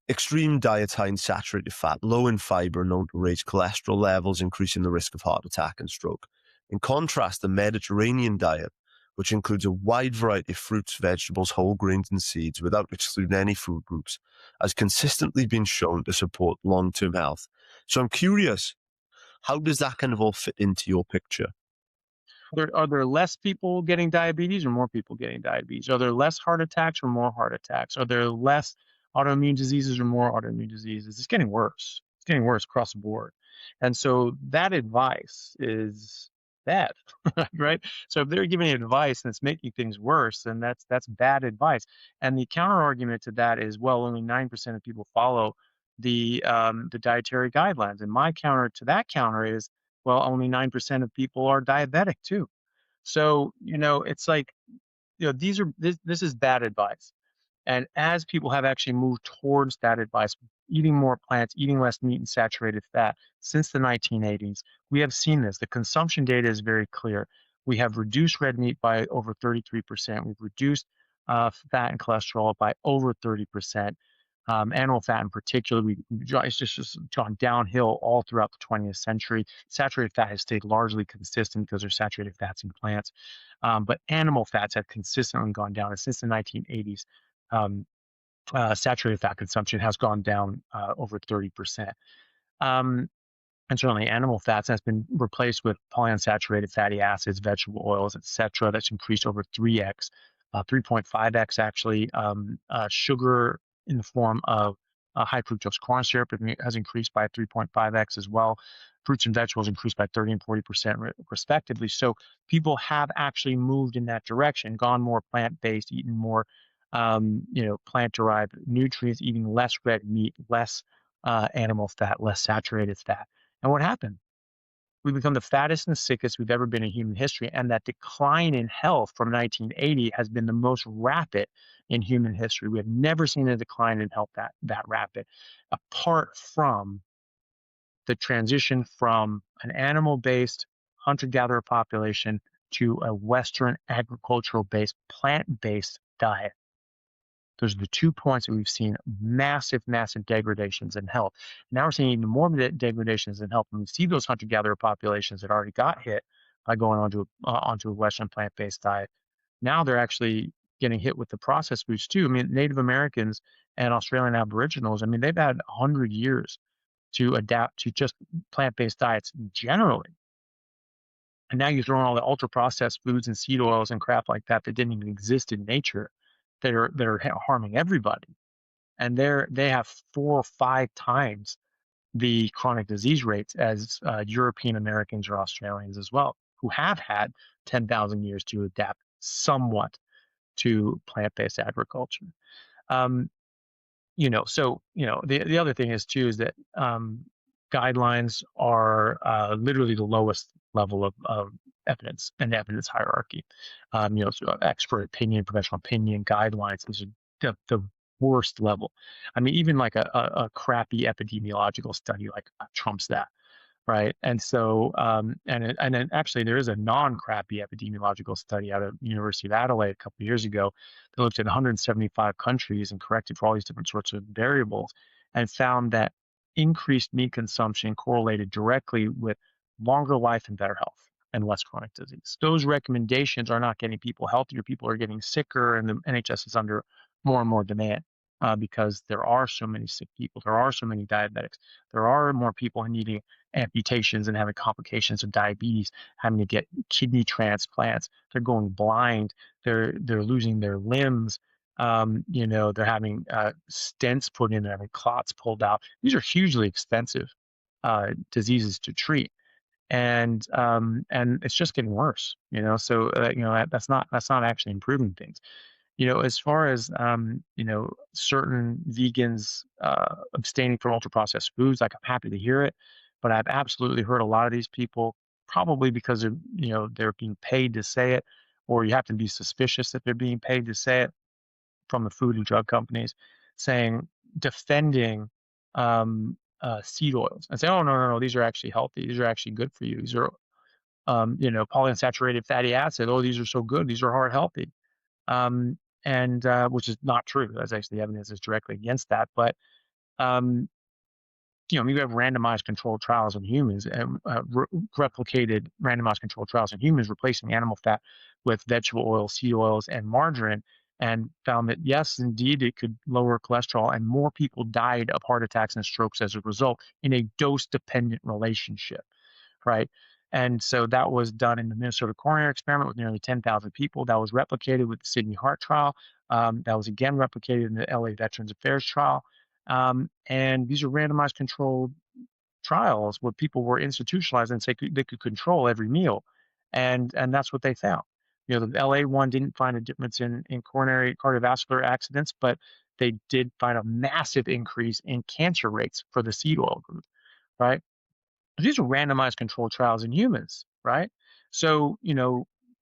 extreme diets high in saturated fat, low in fiber, known to raise cholesterol levels, increasing the risk of heart attack and stroke. In contrast, the Mediterranean diet, which includes a wide variety of fruits, vegetables, whole grains, and seeds, without excluding any food groups, has consistently been shown to support long-term health. So I'm curious, how does that kind of all fit into your picture? Are there less people getting diabetes or more people getting diabetes? Are there less heart attacks or more heart attacks? Are there less autoimmune diseases or more autoimmune diseases? It's getting worse. It's getting worse across the board. And so that advice is bad, right? So if they're giving advice and it's making things worse, then that's bad advice. And the counter argument to that is, well, only 9% of people follow the dietary guidelines. And my counter to that counter is, well, only 9% of people are diabetic too. So, it's like, this is bad advice. And as people have actually moved towards that advice, eating more plants, eating less meat and saturated fat since the 1980s, we have seen this. The consumption data is very clear. We have reduced red meat by over 33%. We've reduced fat and cholesterol by over 30%. Animal fat in particular, it's just gone downhill all throughout the 20th century. Saturated fat has stayed largely consistent because there's saturated fats in plants. But animal fats have consistently gone down. And since the 1980s, um, saturated fat consumption has gone down over 30%. Um, and certainly animal fats has been replaced with polyunsaturated fatty acids, vegetable oils, etc. That's increased over 3x, 3.5x actually. Sugar in the form of high fructose corn syrup has increased by 3.5x as well. Fruits and vegetables increased by 30 and 40% respectively. So people have actually moved in that direction, gone more plant-based, eaten more plant-derived nutrients, eating less red meat, less animal fat, less saturated fat. And what happened? We become the fattest and sickest we've ever been in human history. And that decline in health from 1980 has been the most rapid in human history. We have never seen a decline in health that rapid, apart from the transition from an animal-based hunter-gatherer population to a Western agricultural-based, plant-based diet. Those are the 2 points that we've seen massive, massive degradations in health. Now we're seeing even more degradations in health. And we see those hunter-gatherer populations that already got hit by going onto a Western plant-based diet. Now they're actually getting hit with the processed foods too. I mean, Native Americans and Australian Aboriginals, I mean, they've had 100 years to adapt to just plant-based diets generally. And now you throw in all the ultra-processed foods and seed oils and crap like that that didn't even exist in nature, that are harming everybody. And they have 4 or 5 times the chronic disease rates as European Americans or Australians as well, who have had 10,000 years to adapt somewhat to plant-based agriculture. Um, the other thing is too is that guidelines are literally the lowest level of evidence and evidence hierarchy. So expert opinion, professional opinion, guidelines. These are the worst level. I mean, even like a crappy epidemiological study like trumps that. Right. And so, and then actually there is a non-crappy epidemiological study out of University of Adelaide a couple of years ago that looked at 175 countries and corrected for all these different sorts of variables and found that increased meat consumption correlated directly with longer life and better health and less chronic disease. Those recommendations are not getting people healthier. People are getting sicker, and the NHS is under more and more demand because there are so many sick people. There are so many diabetics. There are more people needing amputations and having complications of diabetes, having to get kidney transplants. They're going blind. They're losing their limbs. They're having stents put in, they're having clots pulled out. These are hugely expensive diseases to treat, and it's just getting worse. So that's not actually improving things. As far as certain vegans abstaining from ultra processed foods, like I'm happy to hear it, but I've absolutely heard a lot of these people, probably because of they're being paid to say it, or you have to be suspicious that they're being paid to say it from the food and drug companies, defending seed oils and say, oh no, these are actually healthy, these are actually good for you, these are polyunsaturated fatty acid, oh these are so good, these are heart healthy. And which is not true. That's actually evidence is directly against that. But um, we have randomized controlled trials in humans, and replicated randomized controlled trials in humans, replacing animal fat with vegetable oil, seed oils, and margarine, and found that yes, indeed, it could lower cholesterol, and more people died of heart attacks and strokes as a result in a dose-dependent relationship, right? And so that was done in the Minnesota coronary experiment with nearly 10,000 people. That was replicated with the Sydney Heart Trial. That was again replicated in the LA Veterans Affairs Trial. And these are randomized controlled trials where people were institutionalized and say they could control every meal. And that's what they found. The LA one didn't find a difference in coronary cardiovascular accidents, but they did find a massive increase in cancer rates for the seed oil group, right? These are randomized controlled trials in humans, right? So,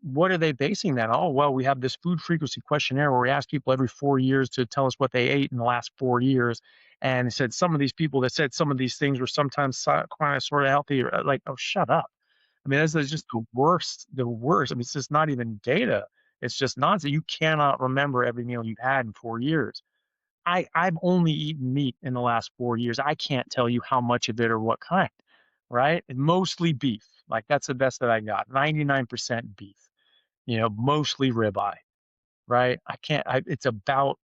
what are they basing that on? Oh, well, we have this food frequency questionnaire where we ask people every 4 years to tell us what they ate in the last 4 years. And it said some of these people that said some of these things were sometimes kind of sort of healthy. Like, oh, shut up. I mean, this is just the worst, the worst. I mean, it's just not even data. It's just nonsense. You cannot remember every meal you've had in 4 years. I've only eaten meat in the last 4 years. I can't tell you how much of it or what kind, right? And mostly beef. Like that's the best that I got. 99% beef, mostly ribeye, right? It's about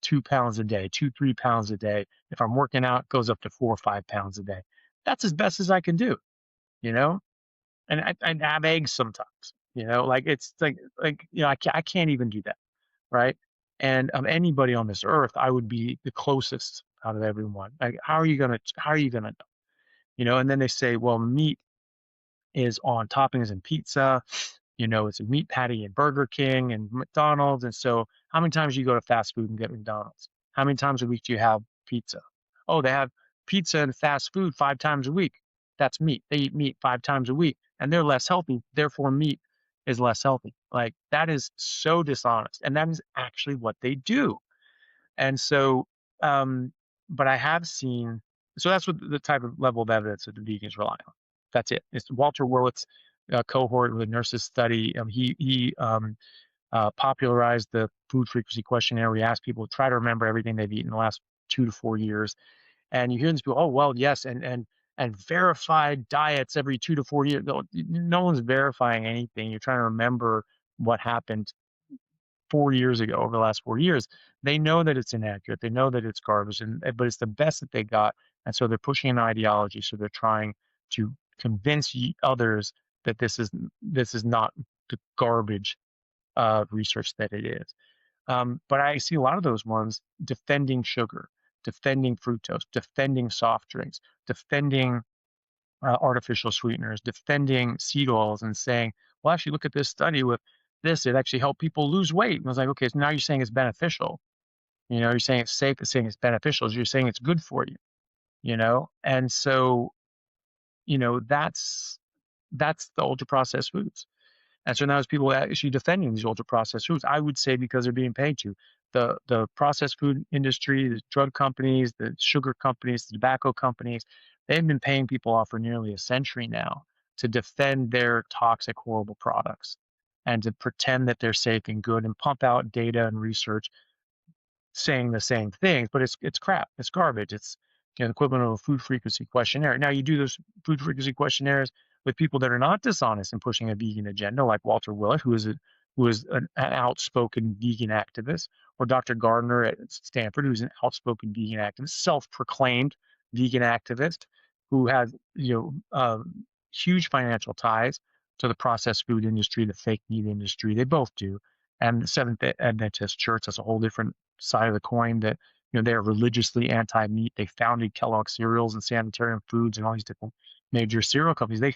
2 pounds a day, 3 pounds a day. If I'm working out, it goes up to 4 or 5 pounds a day. That's as best as I can do, you know? And I have eggs sometimes, like it's I can't even do that, right? And of anybody on this earth, I would be the closest out of everyone. Like, how are you gonna know? And then they say, well, meat is on toppings in pizza. It's a meat patty in Burger King and McDonald's. And so how many times do you go to fast food and get McDonald's? How many times a week do you have pizza? Oh, they have pizza and fast food 5 times a week. That's meat. They eat meat 5 times a week and they're less healthy. Therefore, meat is less healthy. Like that is so dishonest. And that is actually what they do. And so, but I have seen, so that's what the type of level of evidence that the vegans rely on. That's it. It's Walter Willits cohort with a nurses study. He popularized the food frequency questionnaire. We asked people to try to remember everything they've eaten in the last 2 to 4 years. And you hear these people, oh, well, yes, and verified diets every 2 to 4 years. No one's verifying anything. You're trying to remember what happened 4 years ago, over the last 4 years. They know that it's inaccurate. They know that it's garbage, but it's the best that they got. And so they're pushing an ideology. So they're trying to convince others that this is not the garbage research that it is. But I see a lot of those ones defending sugar, defending fructose, defending soft drinks, defending artificial sweeteners, defending seed oils, and saying, well, actually, look at this study with this. It actually helped people lose weight. And I was like, okay, so now you're saying it's beneficial. You're saying it's safe, you're saying it's beneficial. You're saying it's good for you. And so, that's the ultra processed foods. And so now there's people actually defending these ultra processed foods. I would say because they're being paid to. The processed food industry, the drug companies, the sugar companies, the tobacco companies, they've been paying people off for nearly a century now to defend their toxic, horrible products and to pretend that they're safe and good and pump out data and research saying the same things, but it's crap. It's garbage. It's the equivalent of a food frequency questionnaire. Now you do those food frequency questionnaires with people that are not dishonest and pushing a vegan agenda, like Walter Willett, who is an outspoken vegan activist, or Dr. Gardner at Stanford, who's an outspoken vegan activist, self-proclaimed vegan activist, who has huge financial ties to the processed food industry, the fake meat industry. They both do. And the Seventh Adventist Church, that's a whole different side of the coin, that they're religiously anti-meat. They founded Kellogg cereals and Sanitarium Foods and all these different major cereal companies. They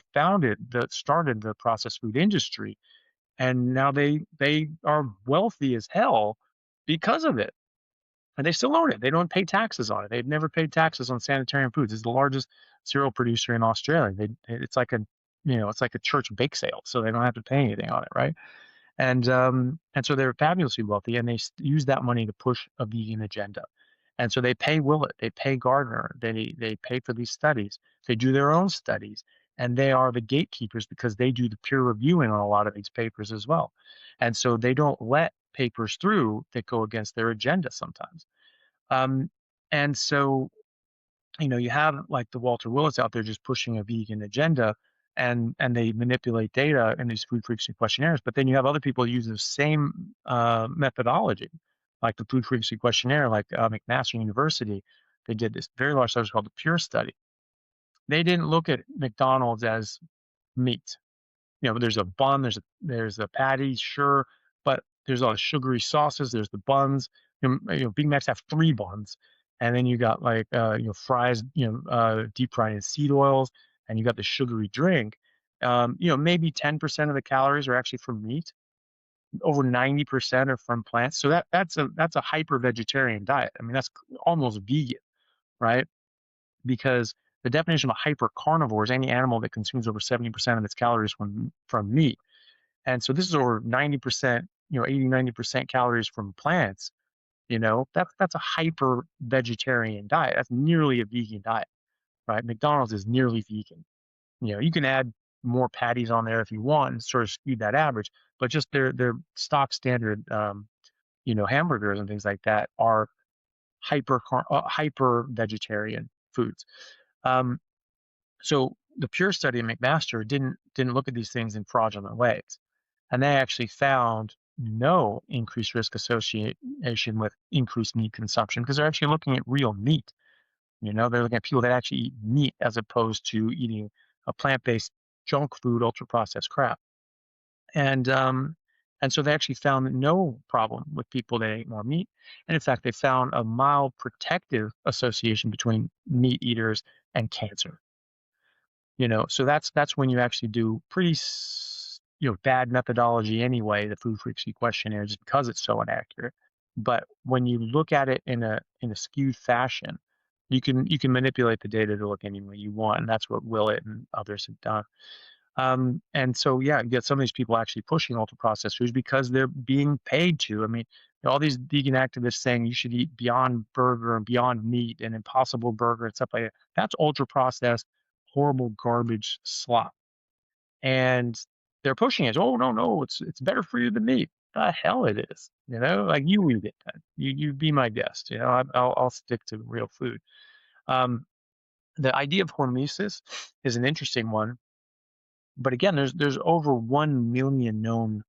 started the processed food industry, and now they are wealthy as hell because of it. And they still own it. They don't pay taxes on it. They've never paid taxes on Sanitarium Foods. It's the largest cereal producer in Australia. It's like a church bake sale, so they don't have to pay anything on it, right? And so they're fabulously wealthy, and they use that money to push a vegan agenda. And so they pay Willett, they pay Gardner, they pay for these studies. They do their own studies, and they are the gatekeepers because they do the peer reviewing on a lot of these papers as well. And so they don't let papers through that go against their agenda sometimes. And so you have like the Walter Willits out there just pushing a vegan agenda, and they manipulate data in these food frequency questionnaires. But then you have other people use the same methodology, like the food frequency questionnaire, like McMaster University. They did this very large study called the Pure Study. They didn't look at McDonald's as meat. There's a bun, there's a patty, sure, but there's all the sugary sauces, there's the buns. Big Macs have 3 buns, and then you got like fries, deep fried in seed oils, and you got the sugary drink. Maybe 10% of the calories are actually from meat. Over 90% are from plants. So that's a hyper vegetarian diet. I mean, that's almost vegan, right? Because the definition of a hyper carnivore is any animal that consumes over 70% of its calories from meat. And so this is over 90%, 80, 90% calories from plants. That's a hyper vegetarian diet. That's nearly a vegan diet, right? McDonald's is nearly vegan. You can add more patties on there if you want and sort of skew that average, but just their stock standard, hamburgers and things like that are hyper vegetarian foods. Um, so the Pure study in McMaster didn't look at these things in fraudulent ways, and they actually found no increased risk association with increased meat consumption because they're actually looking at real meat. They're looking at people that actually eat meat as opposed to eating a plant-based junk food, ultra-processed crap. And so they actually found no problem with people that ate more meat. And in fact, they found a mild protective association between meat eaters and cancer. So that's when you actually do pretty bad methodology anyway, the food frequency questionnaire, just because it's so inaccurate. But when you look at it in a skewed fashion, you can manipulate the data to look any way you want, and that's what Willett and others have done. And so, yeah, you get some of these people actually pushing ultra processed foods because they're being paid to. I mean, all these vegan activists saying you should eat Beyond Burger and Beyond Meat and Impossible Burger and stuff like that. That's ultra processed, horrible garbage slop. And they're pushing it. Oh, no, it's better for you than meat. The hell it is. Like you eat it then. You be my guest. I'll stick to real food. Um, the idea of hormesis is an interesting one. But again, there's over 1 million known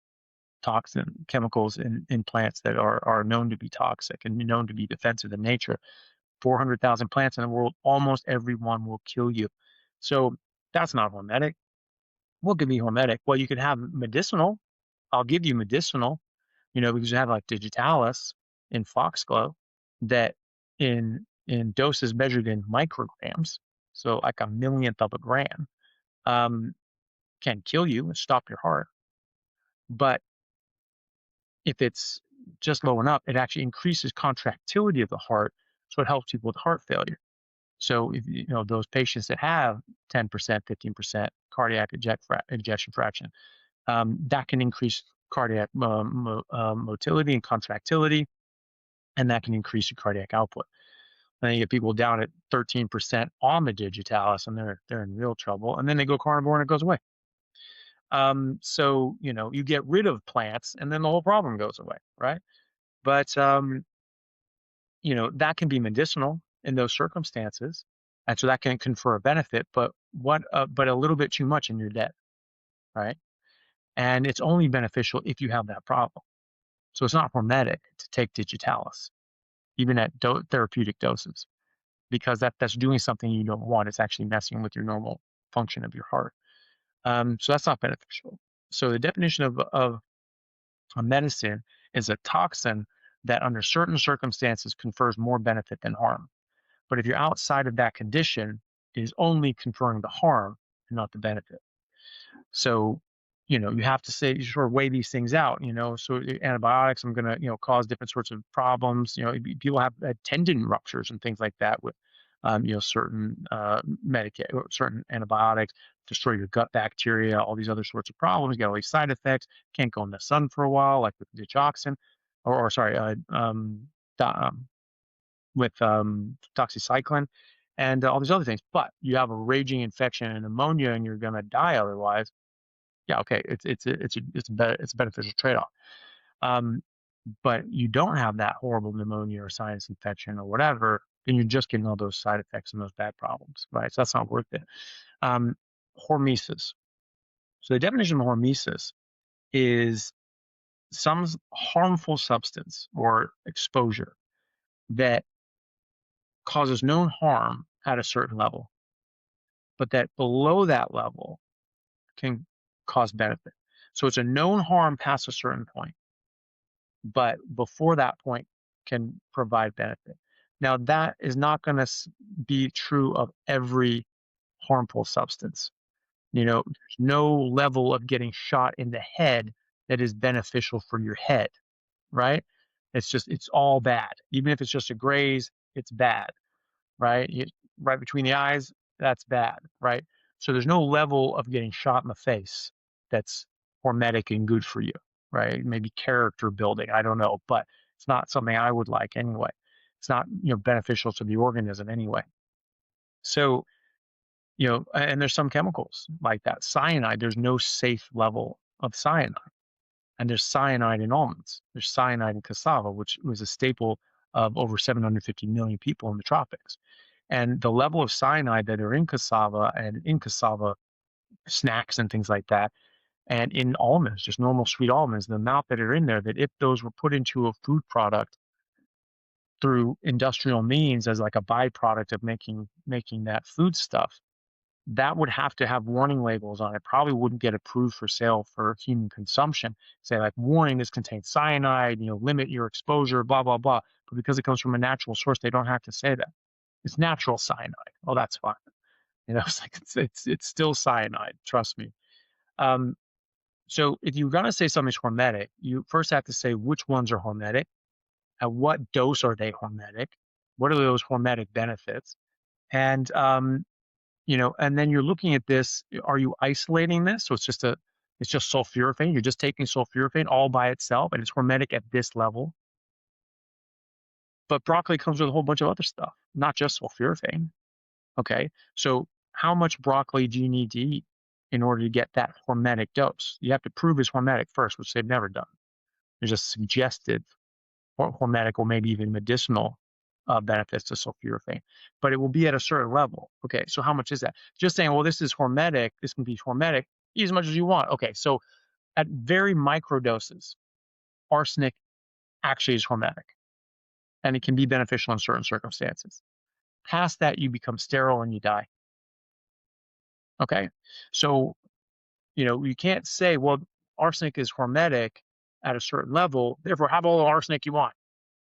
toxin chemicals in plants that are known to be toxic and known to be defensive in nature. 400,000 plants in the world, almost every one will kill you. So that's not hormetic. What could be hormetic? Well, you could have medicinal. I'll give you medicinal, because you have like digitalis in foxglove that in doses measured in micrograms, so like a millionth of a gram, um, can kill you and stop your heart. But if it's just low enough, it actually increases contractility of the heart, so it helps people with heart failure. So if those patients that have 10%, 15% cardiac ejection fraction, that can increase cardiac motility and contractility, and that can increase your cardiac output. And then you get people down at 13% on the digitalis, and they're in real trouble. And then they go carnivore, and it goes away. So you get rid of plants, and then the whole problem goes away, right? But that can be medicinal in those circumstances, and so that can confer a benefit. But but a little bit too much, and you're dead, right? And it's only beneficial if you have that problem. So it's not hormetic to take digitalis, even at therapeutic doses, because that's doing something you don't want. It's actually messing with your normal function of your heart. So that's not beneficial. So the definition of a medicine is a toxin that under certain circumstances confers more benefit than harm. But if you're outside of that condition, it is only conferring the harm and not the benefit. So, you have to say, you sort of weigh these things out, so antibiotics, I'm going to, cause different sorts of problems. People have tendon ruptures and things like that with, certain certain antibiotics, destroy your gut bacteria, all these other sorts of problems. You get all these side effects. Can't go in the sun for a while, like with digoxin, or sorry, with doxycycline and all these other things. But you have a raging infection and pneumonia, and you're going to die otherwise. Yeah, okay, it's a beneficial trade-off. But you don't have that horrible pneumonia or sinus infection or whatever, then you're just getting all those side effects and those bad problems, right? So that's not worth it. Hormesis. So the definition of hormesis is some harmful substance or exposure that causes known harm at a certain level, but that below that level can cause benefit. So it's a known harm past a certain point, but before that point can provide benefit. Now, that is not going to be true of every harmful substance. There's no level of getting shot in the head that is beneficial for your head, right? It's all bad. Even if it's just a graze, it's bad, right? Right between the eyes, that's bad, right? So there's no level of getting shot in the face that's hormetic and good for you, right? Maybe character building, I don't know, but it's not something I would like anyway. It's not, beneficial to the organism anyway. So, and there's some chemicals like that. Cyanide, there's no safe level of cyanide. And there's cyanide in almonds. There's cyanide in cassava, which was a staple of over 750 million people in the tropics. And the level of cyanide that are in cassava and in cassava snacks and things like that, and in almonds, just normal sweet almonds, the amount that are in there, that if those were put into a food product through industrial means as like a byproduct of making that food stuff, that would have to have warning labels on it. Probably wouldn't get approved for sale for human consumption. Say like, warning, this contains cyanide, limit your exposure, blah, blah, blah. But because it comes from a natural source, they don't have to say that. It's natural cyanide. Oh, that's fine. It's like, it's still cyanide. Trust me. So if you're going to say something's hormetic, you first have to say which ones are hormetic, at what dose are they hormetic, what are those hormetic benefits, and and then you're looking at this. Are you isolating this? So it's just sulforaphane. You're just taking sulforaphane all by itself, and it's hormetic at this level. But broccoli comes with a whole bunch of other stuff, not just sulforaphane. Okay, so how much broccoli do you need to eat in order to get that hormetic dose? You have to prove it's hormetic first, which they've never done. There's just suggested hormetic or maybe even medicinal benefits to sulforaphane, but it will be at a certain level. Okay, so how much is that? Just saying, well, this is hormetic, this can be hormetic, eat as much as you want. Okay, so at very micro doses, arsenic actually is hormetic, and it can be beneficial in certain circumstances. Past that, you become sterile and you die. Okay, so you can't say, well, arsenic is hormetic at a certain level, therefore have all the arsenic you want.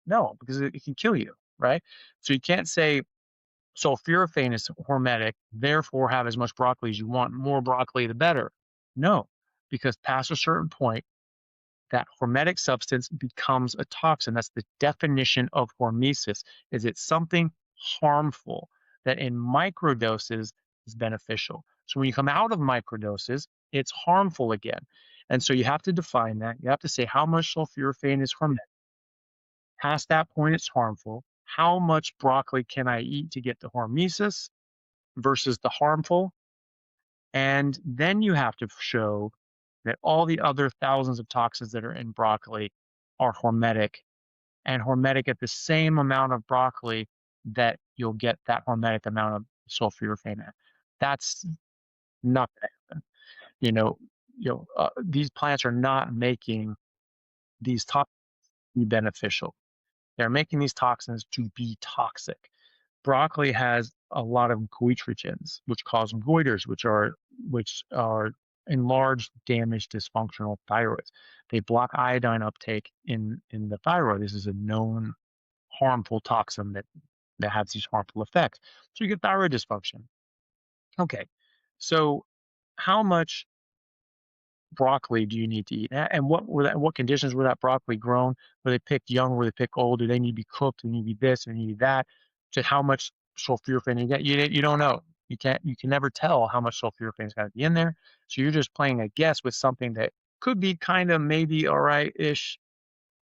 No, because it can kill you, right? So you can't say sulforaphane is hormetic, therefore have as much broccoli as you want. More broccoli, the better. No, because past a certain point, that hormetic substance becomes a toxin. That's the definition of hormesis, is it's something harmful that in microdoses is beneficial. So when you come out of microdoses, it's harmful again. And so you have to define that. You have to say how much sulforaphane is hormetic. Past that point, it's harmful. How much broccoli can I eat to get the hormesis versus the harmful? And then you have to show that all the other thousands of toxins that are in broccoli are hormetic, and hormetic at the same amount of broccoli that you'll get that hormetic amount of sulforaphane at. That's not going to happen. These plants are not making these toxins be beneficial. They're making these toxins to be toxic. Broccoli has a lot of goitrogens, which cause goiters, which are enlarged, damaged, dysfunctional thyroids. They block iodine uptake in the thyroid. This is a known harmful toxin that has these harmful effects. So you get thyroid dysfunction. Okay, so how much broccoli do you need to eat? And what conditions were that broccoli grown? Were they picked young? Were they picked old? Do they need to be cooked? Do they need to be this? Do they need that? To how much sulforaphane you get? You don't know. You can never tell how much sulforaphane is going to be in there. So you're just playing a guess with something that could be kind of maybe all right-ish,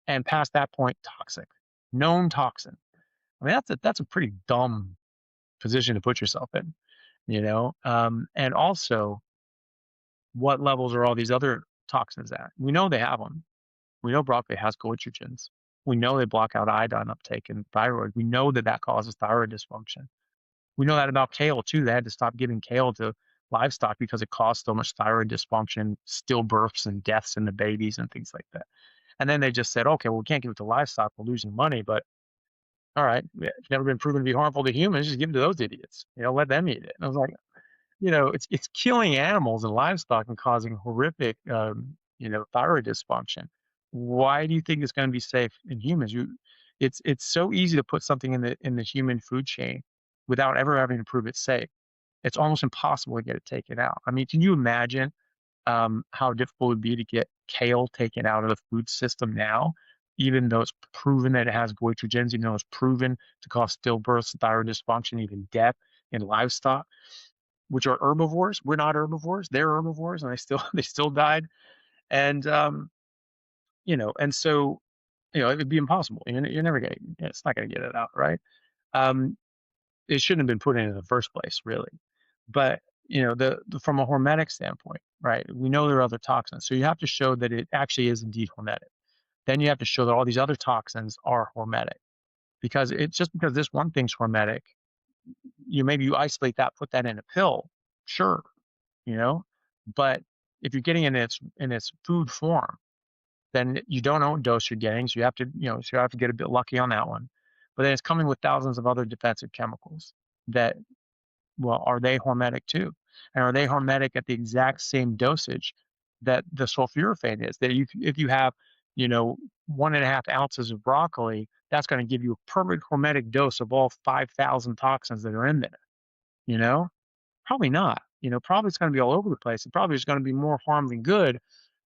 and past that point, toxic, known toxin. I mean, that's a pretty dumb position to put yourself in, and also, what levels are all these other toxins at? We know they have them. We know broccoli has goitrogens. We know they block out iodine uptake in thyroid. We know that causes thyroid dysfunction. We know that about kale too. They had to stop giving kale to livestock because it caused so much thyroid dysfunction, stillbirths and deaths in the babies and things like that. And then they just said, okay, well, we can't give it to livestock. We're losing money, but all right, it's never been proven to be harmful to humans. Just give it to those idiots. Let them eat it. And I was like, it's killing animals and livestock and causing horrific, thyroid dysfunction. Why do you think it's going to be safe in humans? It's so easy to put something in the human food chain without ever having to prove it's safe. It's almost impossible to get it taken out. I mean, can you imagine how difficult it would be to get kale taken out of the food system now, even though it's proven that it has goitrogens, even though it's proven to cause stillbirths, thyroid dysfunction, even death in livestock, which are herbivores. We're not herbivores. They're herbivores, and they still died. And and so it'd be impossible. You're never gonna, it's not gonna get it out, right? Um, it shouldn't have been put in the first place, really. But from a hormetic standpoint, right? We know there are other toxins, so you have to show that it actually is indeed hormetic. Then you have to show that all these other toxins are hormetic, because it's just because this one thing's hormetic, maybe you isolate that, put that in a pill, sure, you know, but if you're getting in its food form, then you don't know what dose you're getting, so you have to get a bit lucky on that one. But then it's coming with thousands of other defensive chemicals that, well, are they hormetic too? And are they hormetic at the exact same dosage that the sulforaphane is? That if you have, 1.5 ounces of broccoli, that's going to give you a perfect hormetic dose of all 5,000 toxins that are in there. You know, probably not. Probably it's going to be all over the place. It probably is going to be more harm than good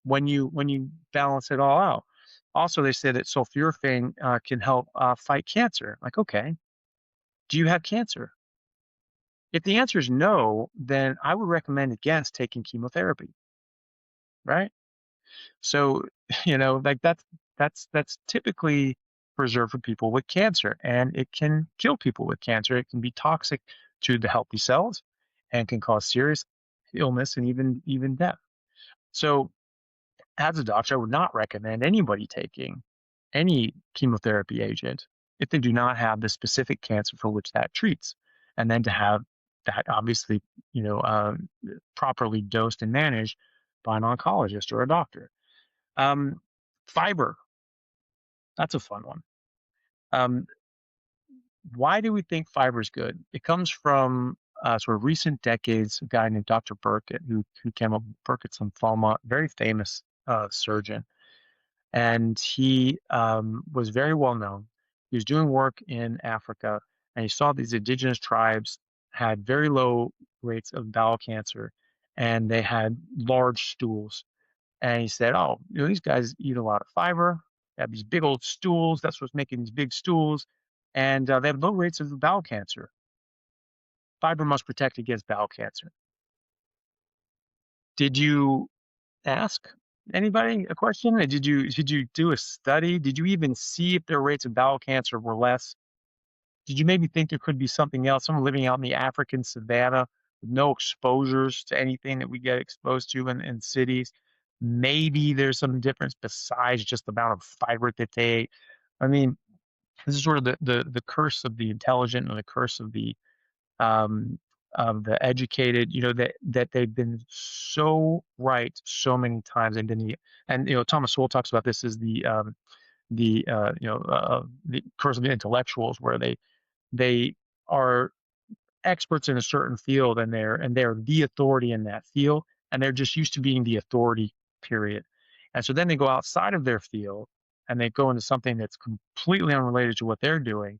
when you balance it all out. Also, they say that sulforaphane can help fight cancer. Like, okay, do you have cancer? If the answer is no, then I would recommend against taking chemotherapy, right? So, like that's typically reserved for people with cancer, and it can kill people with cancer. It can be toxic to the healthy cells and can cause serious illness and even death. So, as a doctor, I would not recommend anybody taking any chemotherapy agent if they do not have the specific cancer for which that treats, and then to have that obviously, properly dosed and managed by an oncologist or a doctor. Um, Fiber, that's a fun one. Um, why do we think fiber is good? It comes from sort of recent decades. A guy named Dr. Burkitt, who came up with Burkitt's lymphoma, very famous surgeon, and he was very well known. He was doing work in Africa, and he saw these indigenous tribes had very low rates of bowel cancer, and they had large stools. And he said, "Oh, these guys eat a lot of fiber. They have these big old stools. That's what's making these big stools, and they have low rates of bowel cancer. Fiber must protect against bowel cancer." Did you ask anybody a question? Did you do a study? Did you even see if their rates of bowel cancer were less? Did you maybe think there could be something else? Someone living out in the African savannah with no exposures to anything that we get exposed to in cities. Maybe there's some difference besides just the amount of fiber that they ate. I mean, this is sort of the curse of the intelligent, or the curse um, of the educated. That they've been so right so many times, and Thomas Sowell talks about this as the curse of the intellectuals, where they are experts in a certain field, and they're the authority in that field, and they're just used to being the authority, period. And so then they go outside of their field, and they go into something that's completely unrelated to what they're doing,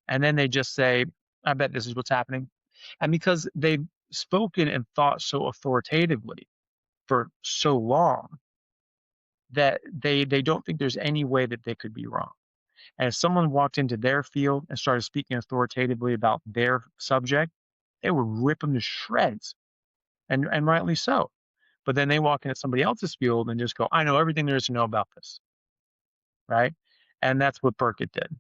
and then they just say, I bet this is what's happening. And because they've spoken and thought so authoritatively for so long, that they don't think there's any way that they could be wrong. And if someone walked into their field and started speaking authoritatively about their subject, they would rip them to shreds, and rightly so. But then they walk into somebody else's field and just go, I know everything there is to know about this, right? And that's what Burkitt did.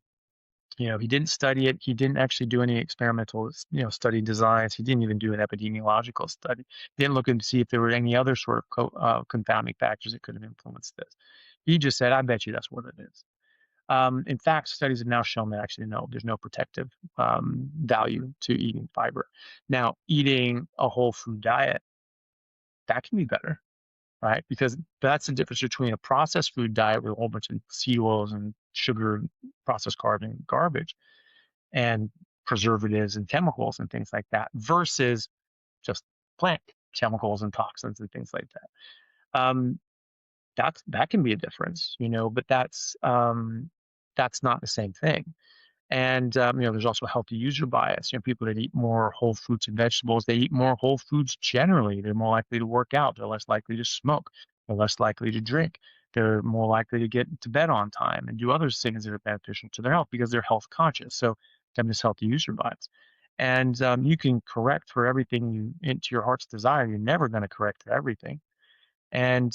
He didn't study it. He didn't actually do any experimental, study designs. He didn't even do an epidemiological study. He didn't look and see if there were any other sort of confounding factors that could have influenced this. He just said, I bet you that's what it is. In fact, studies have now shown that actually no, there's no protective value to eating fiber. Now, eating a whole food diet, that can be better, right? Because that's the difference between a processed food diet with a whole bunch of seed oils and sugar, processed carbs and garbage, and preservatives and chemicals and things like that, versus just plant chemicals and toxins and things like that. That can be a difference, but that's not the same thing. And there's also healthy user bias. People that eat more whole fruits and vegetables, they eat more whole foods generally. They're more likely to work out. They're less likely to smoke. They're less likely to drink. They're more likely to get to bed on time and do other things that are beneficial to their health because they're health conscious. So them this healthy user bias. And you can correct for everything into your heart's desire. You're never going to correct for everything. And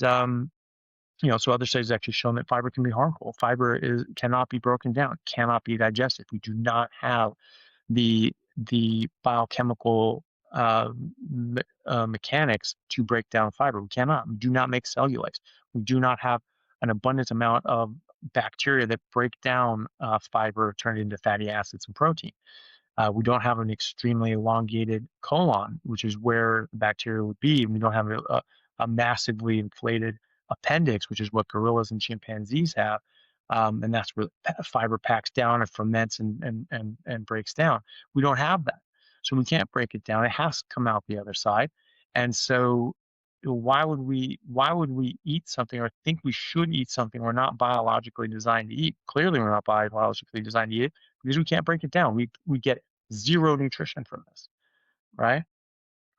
So other studies actually shown that fiber can be harmful. Fiber cannot be broken down, cannot be digested. We do not have the biochemical mechanics to break down fiber. We cannot. We do not make cellulase. We do not have an abundant amount of bacteria that break down fiber, turn it into fatty acids and protein. We don't have an extremely elongated colon, which is where the bacteria would be. We don't have a massively inflated appendix, which is what gorillas and chimpanzees have. And that's where fiber packs down and ferments and breaks down. We don't have that. So we can't break it down. It has to come out the other side. And so why would we eat something or think we should eat something we're not biologically designed to eat? Clearly we're not biologically designed to eat it because we can't break it down. We get zero nutrition from this, right?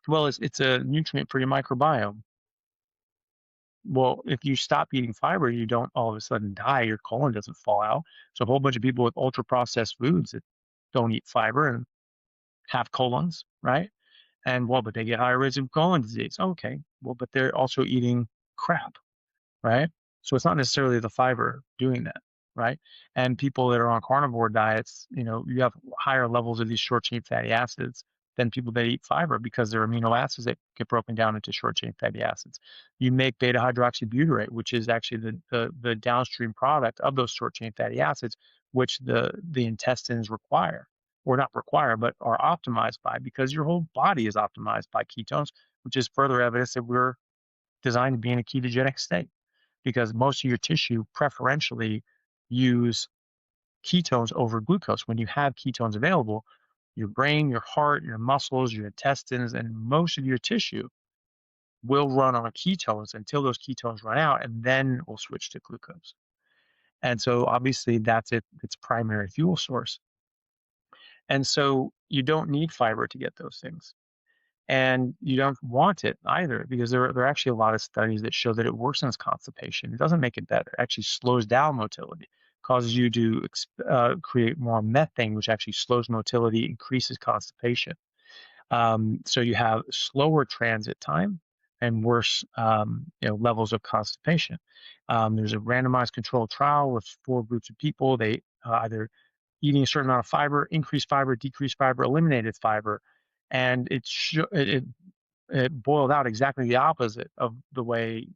Well, it's a nutrient for your microbiome. Well, if you stop eating fiber, you don't all of a sudden die. Your colon doesn't fall out. So a whole bunch of people with ultra processed foods that don't eat fiber and have colons, right? And well, but they get higher rates of colon disease. Okay, well, but they're also eating crap, right? So it's not necessarily the fiber doing that, right? And people that are on carnivore diets, you have higher levels of these short chain fatty acids than people that eat fiber because they're amino acids that get broken down into short chain fatty acids. You make beta hydroxybutyrate, which is actually the downstream product of those short chain fatty acids, which the intestines require, or not require, but are optimized by, because your whole body is optimized by ketones, which is further evidence that we're designed to be in a ketogenic state, because most of your tissue preferentially use ketones over glucose. When you have ketones available, your brain, your heart, your muscles, your intestines, and most of your tissue will run on ketones until those ketones run out, and then we'll switch to glucose. And so obviously that's its primary fuel source. And so you don't need fiber to get those things. And you don't want it either, because there are actually a lot of studies that show that it worsens constipation. It doesn't make it better. It actually slows down motility, causes you to create more methane, which actually slows motility, increases constipation. So you have slower transit time and worse levels of constipation. There's a randomized controlled trial with 4 groups of people. They either eating a certain amount of fiber, increased fiber, decreased fiber, eliminated fiber, and it boiled out exactly the opposite of the way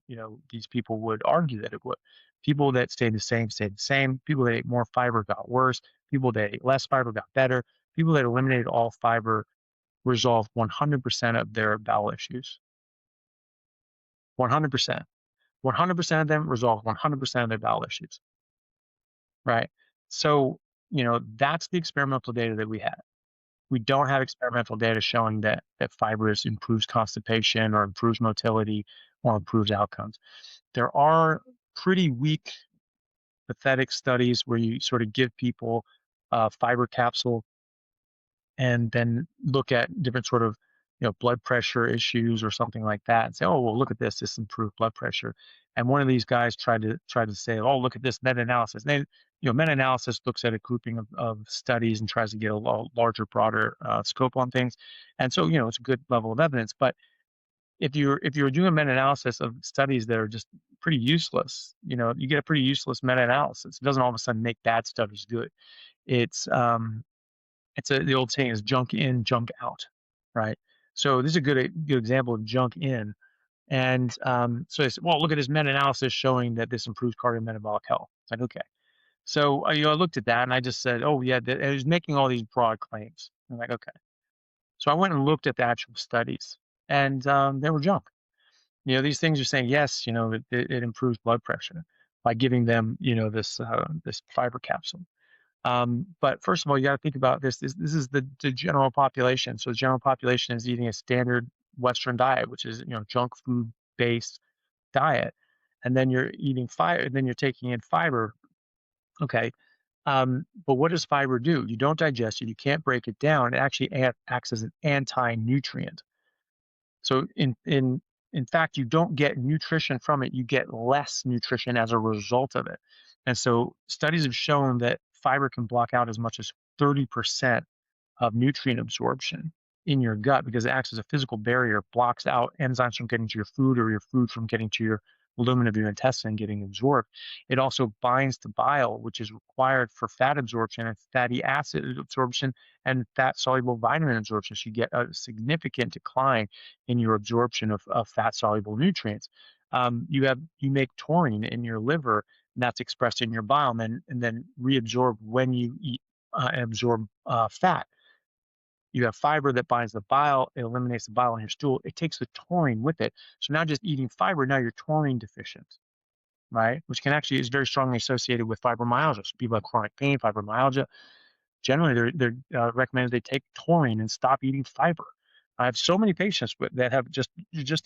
these people would argue that it would. People that stayed the same stayed the same. People that ate more fiber got worse. People that ate less fiber got better. People that eliminated all fiber resolved 100% of their bowel issues. 100%. 100% of them resolved 100% of their bowel issues. Right? So, that's the experimental data that we have. We don't have experimental data showing that fiber improves constipation or improves motility or improves outcomes. There are pretty weak, pathetic studies where you sort of give people a fiber capsule and then look at different sort of blood pressure issues or something like that and say, oh, well, look at this improved blood pressure. And one of these guys tried to say, oh, look at this meta-analysis. And they, meta-analysis looks at a grouping of studies and tries to get a larger, broader scope on things. And so, it's a good level of evidence. But if you're doing a meta-analysis of studies that are just pretty useless, you get a pretty useless meta-analysis. It doesn't all of a sudden make bad studies good. The old saying is junk in, junk out, right? So this is a good example of junk in. And so I said, well, look at this meta-analysis showing that this improves cardiometabolic health. It's like, okay. So I looked at that and I just said, oh yeah, it was making all these broad claims. I'm like, okay. So I went and looked at the actual studies, and they were junk. These things are saying yes, it improves blood pressure by giving them, this fiber capsule. But first of all, you got to think about this. This is the general population. So the general population is eating a standard Western diet, which is junk food based diet, and then you're eating fiber. Then you're taking in fiber. Okay, but what does fiber do? You don't digest it. You can't break it down. It actually acts as an anti-nutrient. So in fact, you don't get nutrition from it. You get less nutrition as a result of it. And so studies have shown that fiber can block out as much as 30% of nutrient absorption in your gut because it acts as a physical barrier, blocks out enzymes from getting to your food or your food from getting to your lumen of your intestine getting absorbed. It also binds to bile, which is required for fat absorption and fatty acid absorption and fat soluble vitamin absorption. So you get a significant decline in your absorption of fat soluble nutrients. You make taurine in your liver, and that's expressed in your bile, and then reabsorbed when you eat and absorb fat. You have fiber that binds the bile, it eliminates the bile in your stool, it takes the taurine with it. So now just eating fiber, now you're taurine deficient, right? Which can actually is very strongly associated with fibromyalgia. So people have chronic pain, fibromyalgia. Generally, they're recommended they take taurine and stop eating fiber. I have so many patients that have just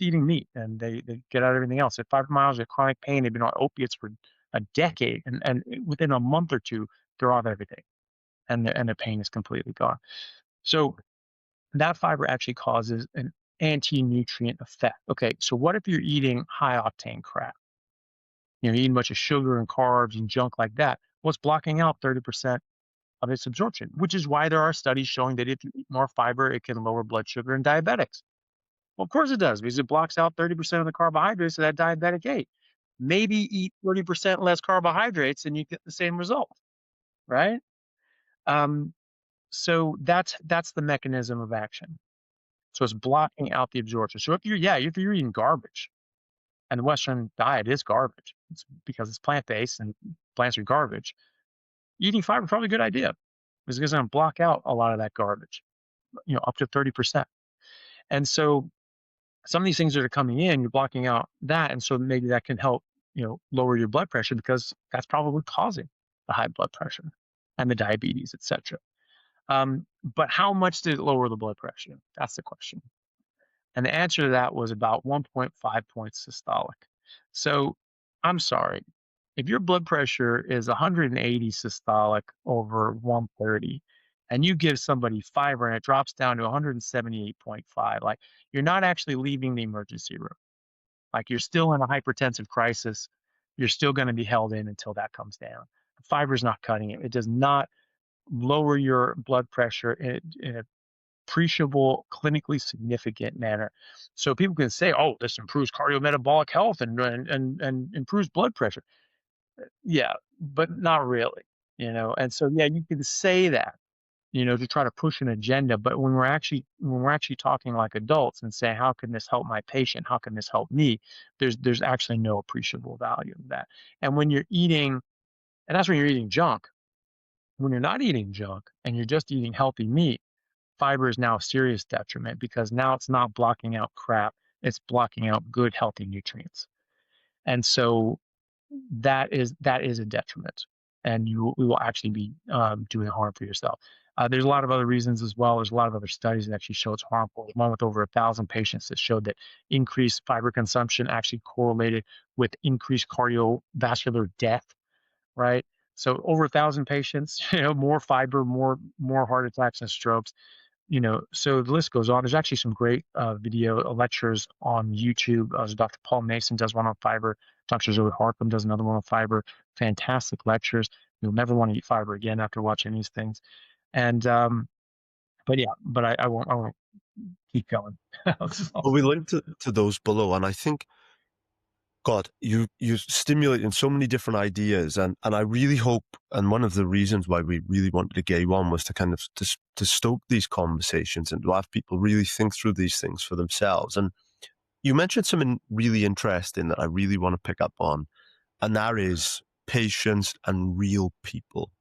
eating meat and they get out everything else. If fibromyalgia, chronic pain, they've been on opiates for a decade, and within a month or two, they're off everything, and the pain is completely gone. So that fiber actually causes an anti-nutrient effect. Okay, so what if you're eating high octane crap? You're eating a bunch of sugar and carbs and junk like that. Well, it's blocking out 30% of its absorption, which is why there are studies showing that if you eat more fiber, it can lower blood sugar in diabetics. Well, of course it does, because it blocks out 30% of the carbohydrates that diabetic ate. Maybe eat 30% less carbohydrates and you get the same result, right? Um, so that's the mechanism of action. So it's blocking out the absorption. So if you're eating garbage, and the Western diet is garbage, it's because it's plant-based and plants are garbage, eating fiber is probably a good idea because it's going to block out a lot of that garbage, up to 30%. And so some of these things that are coming in, you're blocking out that. And so maybe that can help, lower your blood pressure because that's probably causing the high blood pressure and the diabetes, et cetera. But how much did it lower the blood pressure? That's the question. And the answer to that was about 1.5 points systolic. So I'm sorry, if your blood pressure is 180 systolic over 130, and you give somebody fiber and it drops down to 178.5, like you're not actually leaving the emergency room. Like you're still in a hypertensive crisis. You're still going to be held in until that comes down. Fiber's not cutting it. It does not lower your blood pressure in a appreciable, clinically significant manner. So people can say, "Oh, this improves cardiometabolic health and improves blood pressure." Yeah, but not really, And so, yeah, you can say that, to try to push an agenda. But when we're actually talking like adults and saying, "How can this help my patient? How can this help me?" There's actually no appreciable value in that. And that's when you're eating junk. When you're not eating junk and you're just eating healthy meat, fiber is now a serious detriment because now it's not blocking out crap, it's blocking out good, healthy nutrients. And so that is a detriment, and we will actually be doing harm for yourself. There's a lot of other reasons as well. There's a lot of other studies that actually show it's harmful. One with over 1,000 patients that showed that increased fiber consumption actually correlated with increased cardiovascular death, right? So over 1,000 patients, more fiber, more heart attacks and strokes. So the list goes on. There's actually some great video lectures on YouTube. Dr. Paul Mason does one on fiber. Dr. Zoe Harcum does another one on fiber. Fantastic lectures. You'll never want to eat fiber again after watching these things. And but I won't keep going. Well, we link to those below, and I think, God, you stimulating so many different ideas, and I really hope, and one of the reasons why we really wanted to get you on was to kind of to stoke these conversations and to have people really think through these things for themselves. And you mentioned something really interesting that I really want to pick up on, and that is patience and real people.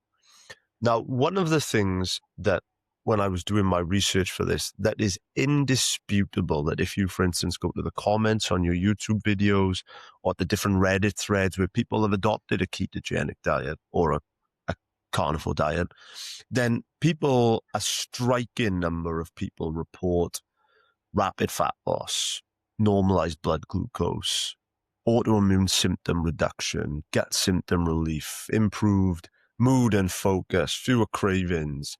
Now, one of the things that when I was doing my research for this, that is indisputable, that if you, for instance, go to the comments on your YouTube videos or the different Reddit threads where people have adopted a ketogenic diet or a carnivore diet, then a striking number of people report rapid fat loss, normalized blood glucose, autoimmune symptom reduction, gut symptom relief, improved mood and focus, fewer cravings,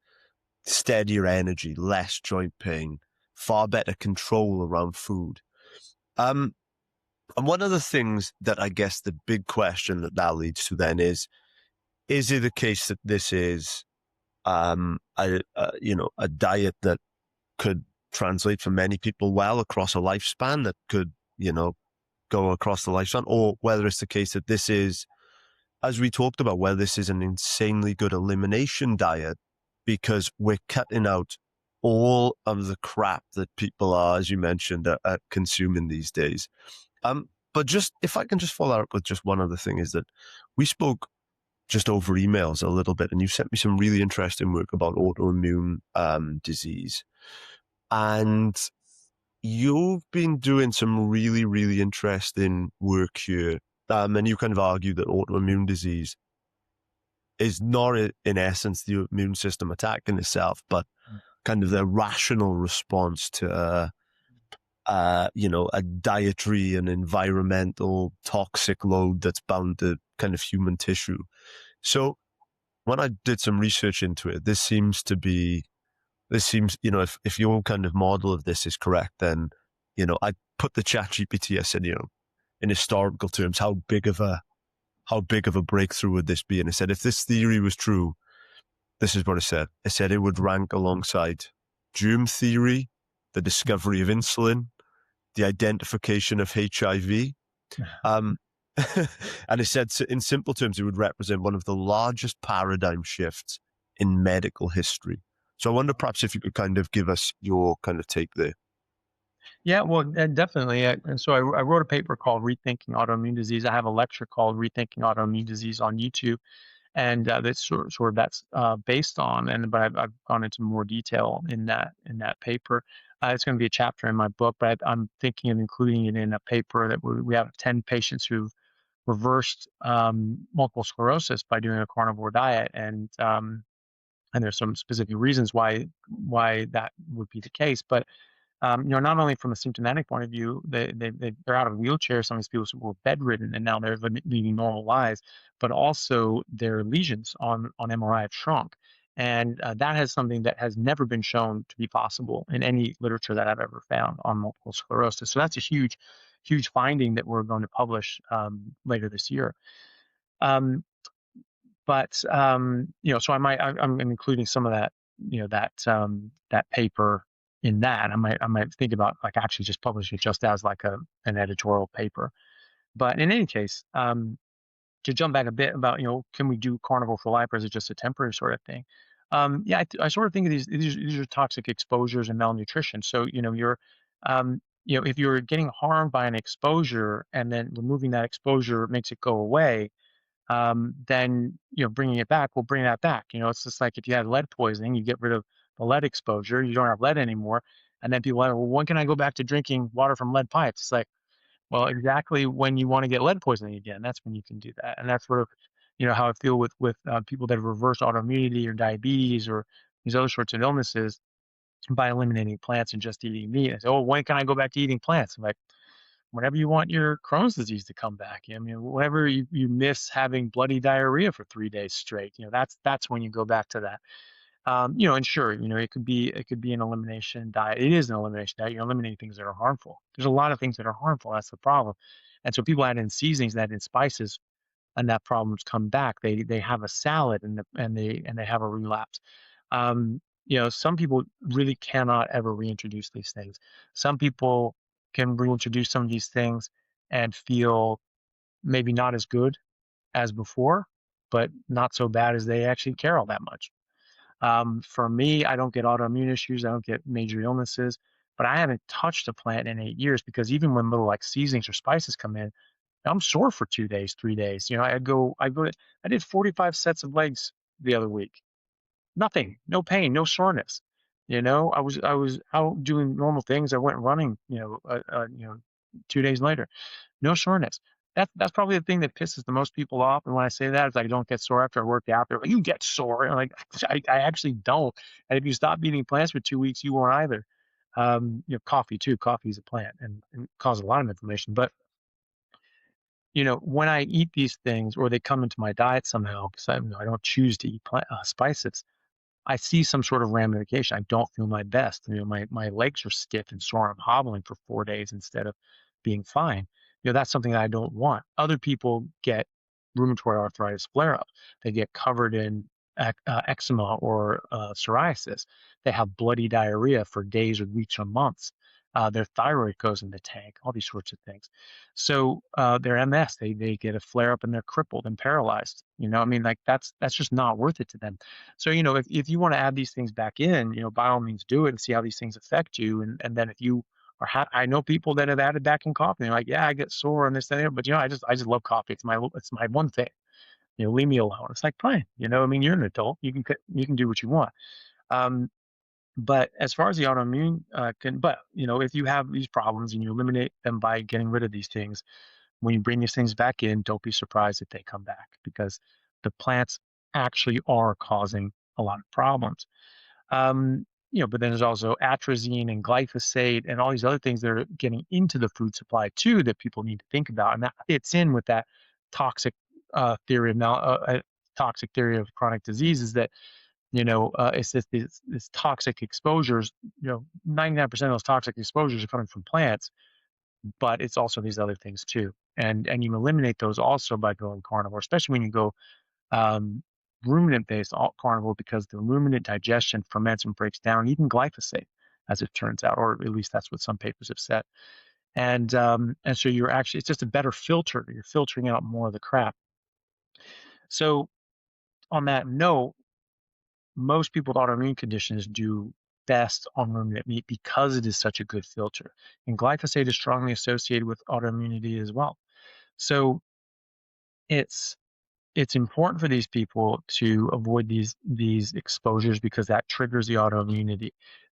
steadier energy, less joint pain, far better control around food. And one of the things that I guess the big question that leads to then is it a case that this is a diet that could translate for many people well across a lifespan, that could, go across the lifespan, or whether it's the case that this is, as we talked about, whether this is an insanely good elimination diet because we're cutting out all of the crap that people are, as you mentioned, are consuming these days. But just if I can just follow up with just one other thing, is that we spoke just over emails a little bit, and you sent me some really interesting work about autoimmune disease. And you've been doing some really, really interesting work here. And you kind of argue that autoimmune disease is not, in essence, the immune system attacking itself, but kind of the rational response to, a dietary and environmental toxic load that's bound to kind of human tissue. So when I did some research into it, if your kind of model of this is correct, then, I put the chat GPT, I said, in historical terms, how big of a breakthrough would this be? And I said, if this theory was true, this is what I said. I said it would rank alongside germ theory, the discovery of insulin, the identification of HIV. And it said, in simple terms, it would represent one of the largest paradigm shifts in medical history. So I wonder perhaps if you could kind of give us your kind of take there. Yeah, well, definitely. And so I wrote a paper called Rethinking Autoimmune Disease. I have a lecture called Rethinking Autoimmune Disease on YouTube, and that's sort of that's based on. But I've gone into more detail in that paper. It's going to be a chapter in my book, but I'm thinking of including it in a paper that we have 10 patients who've reversed multiple sclerosis by doing a carnivore diet, and there's some specific reasons why that would be the case, but not only from a symptomatic point of view, they're out of wheelchairs. Some of these people were bedridden and now they're leading normal lives, but also their lesions on MRI have shrunk. And that has something that has never been shown to be possible in any literature that I've ever found on multiple sclerosis. So that's a huge, huge finding that we're going to publish later this year. Um, so I'm including some of that, that paper in that. I might think about like actually just publishing it just as like an editorial paper. But in any case, to jump back a bit about, can we do carnivore for life, or is it just a temporary sort of thing? Yeah, I sort of think of these are toxic exposures and malnutrition. So, if you're getting harmed by an exposure and then removing that exposure makes it go away, then bringing it back will bring that back. It's just like if you had lead poisoning, you get rid of the lead exposure, you don't have lead anymore, and then people are, well, when can I go back to drinking water from lead pipes? It's like, well, exactly when you want to get lead poisoning again, that's when you can do that, and that's sort of how I feel with people that have reversed autoimmunity or diabetes or these other sorts of illnesses by eliminating plants and just eating meat. I say, oh, when can I go back to eating plants? I'm like, whenever you want your Crohn's disease to come back. I mean, whenever you miss having bloody diarrhea for 3 days straight, that's when you go back to that. And sure, it could be an elimination diet. It is an elimination diet. You're eliminating things that are harmful. There's a lot of things that are harmful. That's the problem. And so people add in seasonings, add in spices, and that problem's come back. They have a salad and they have a relapse. Some people really cannot ever reintroduce these things. Some people can reintroduce some of these things and feel maybe not as good as before, but not so bad as they actually care all that much. For me, I don't get autoimmune issues. I don't get major illnesses, but I haven't touched a plant in 8 years because even when little like seasonings or spices come in, I'm sore for 2 days, 3 days. I did 45 sets of legs the other week. Nothing, no pain, no soreness. I was out doing normal things. I went running, 2 days later, no soreness. That's probably the thing that pisses the most people off. And when I say that, it's like I don't get sore after I work out. They're like, you get sore. And I'm like, I actually don't. And if you stop eating plants for 2 weeks, you won't either. Coffee too. Coffee is a plant and causes a lot of inflammation. But when I eat these things or they come into my diet somehow, because I don't choose to eat spices, I see some sort of ramification. I don't feel my best. My legs are stiff and sore. I'm hobbling for 4 days instead of being fine. That's something that I don't want. Other people get rheumatoid arthritis flare up. They get covered in eczema or psoriasis. They have bloody diarrhea for days or weeks or months. Their thyroid goes in the tank, all these sorts of things. So their MS, they get a flare up and they're crippled and paralyzed. I mean, like that's just not worth it to them. So if you want to add these things back in, by all means do it and see how these things affect you. And then if you are, I know people that have added back in coffee. And they're like, yeah, I get sore and this and that, but I just love coffee. It's my one thing. Leave me alone. It's like fine. I mean, you're an adult. You can do what you want. Um, but as far as the autoimmune if you have these problems and you eliminate them by getting rid of these things, when you bring these things back in, don't be surprised if they come back because the plants actually are causing a lot of problems. But then there's also atrazine and glyphosate and all these other things that are getting into the food supply too that people need to think about, and that fits in with that toxic theory of toxic theory of chronic diseases that it's this toxic exposures. 99% of those toxic exposures are coming from plants, but it's also these other things too. And you eliminate those also by going carnivore, especially when you go um, ruminant-based carnivore, because the ruminant digestion ferments and breaks down even glyphosate, as it turns out, or at least that's what some papers have said. And so it's just a better filter. You're filtering out more of the crap. So on that note, most people with autoimmune conditions do best on ruminant meat because it is such a good filter. And glyphosate is strongly associated with autoimmunity as well. So it's important for these people to avoid these exposures because that triggers the autoimmunity.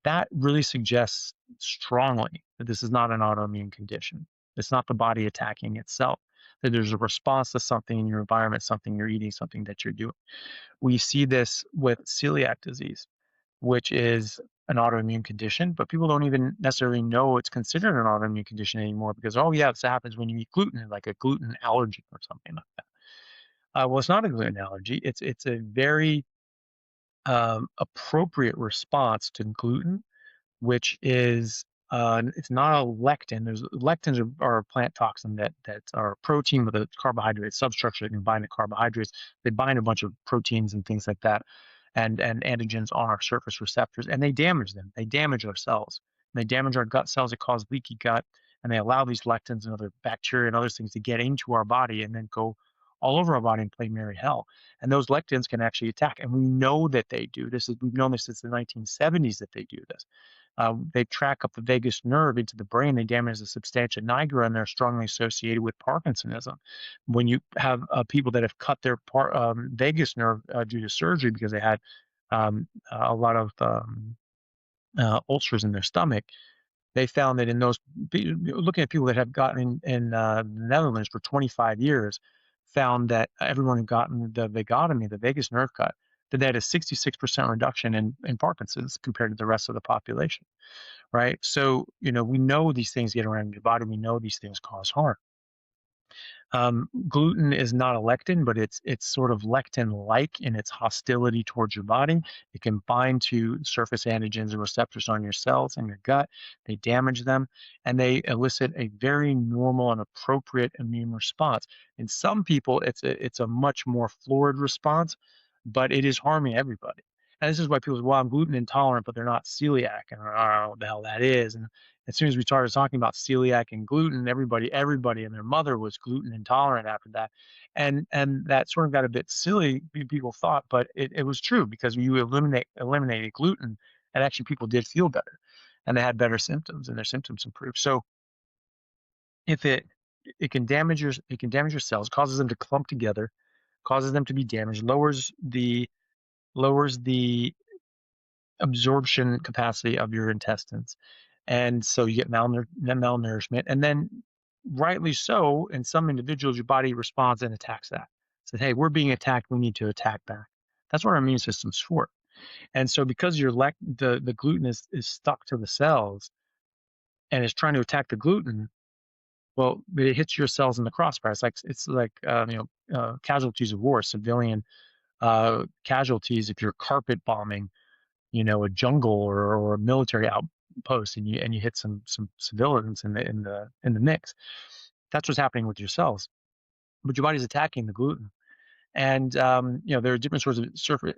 That really suggests strongly that this is not an autoimmune condition. It's not the body attacking itself. That there's a response to something in your environment, something you're eating, something that you're doing. We see this with celiac disease, which is an autoimmune condition, but people don't even necessarily know it's considered an autoimmune condition anymore because, oh, yeah, this happens when you eat gluten, like a gluten allergy or something like that. Well, it's not a gluten allergy. It's a very appropriate response to gluten, which is it's not a lectin. Lectins are a plant toxin that are a protein with a carbohydrate substructure that can bind to carbohydrates. They bind a bunch of proteins and things like that, and antigens on our surface receptors, and they damage them. They damage our cells. And they damage our gut cells. It causes leaky gut, and they allow these lectins and other bacteria and other things to get into our body and then go all over our body and play merry hell. And those lectins can actually attack, and we know that they do. We've known this since the 1970s that they do this. They track up the vagus nerve into the brain. They damage the substantia nigra, and they're strongly associated with Parkinsonism. When you have people that have cut their vagus nerve due to surgery because they had a lot of ulcers in their stomach, they found that in those, looking at people that have gotten in the Netherlands for 25 years, found that everyone who gotten the vagotomy, the vagus nerve cut, that they had a 66% reduction in Parkinson's compared to the rest of the population, right? So, we know these things get around your body. We know these things cause harm. Gluten is not a lectin, but it's sort of lectin-like in its hostility towards your body. It can bind to surface antigens and receptors on your cells and your gut. They damage them, and they elicit a very normal and appropriate immune response. In some people, it's a much more florid response, but it is harming everybody. And this is why people say, well, I'm gluten intolerant, but they're not celiac. And I don't know what the hell that is. And as soon as we started talking about celiac and gluten, everybody and their mother was gluten intolerant after that. And that sort of got a bit silly, people thought, but it was true because you eliminated gluten, and actually people did feel better and they had better symptoms and their symptoms improved. So if it can damage your cells, causes them to clump together, causes them to be damaged, lowers the absorption capacity of your intestines. And so you get malnourishment. And then, rightly so, in some individuals, your body responds and attacks that. Says, hey, we're being attacked. We need to attack back. That's what our immune system's for. And so because the gluten is stuck to the cells and is trying to attack the gluten, well, it hits your cells in the crossfire. It's like casualties of war, civilian casualties if you're carpet bombing a jungle or a military outpost, and you hit some civilians in the mix. That's what's happening with your cells, but your body's attacking the gluten. And there are different sorts of surface.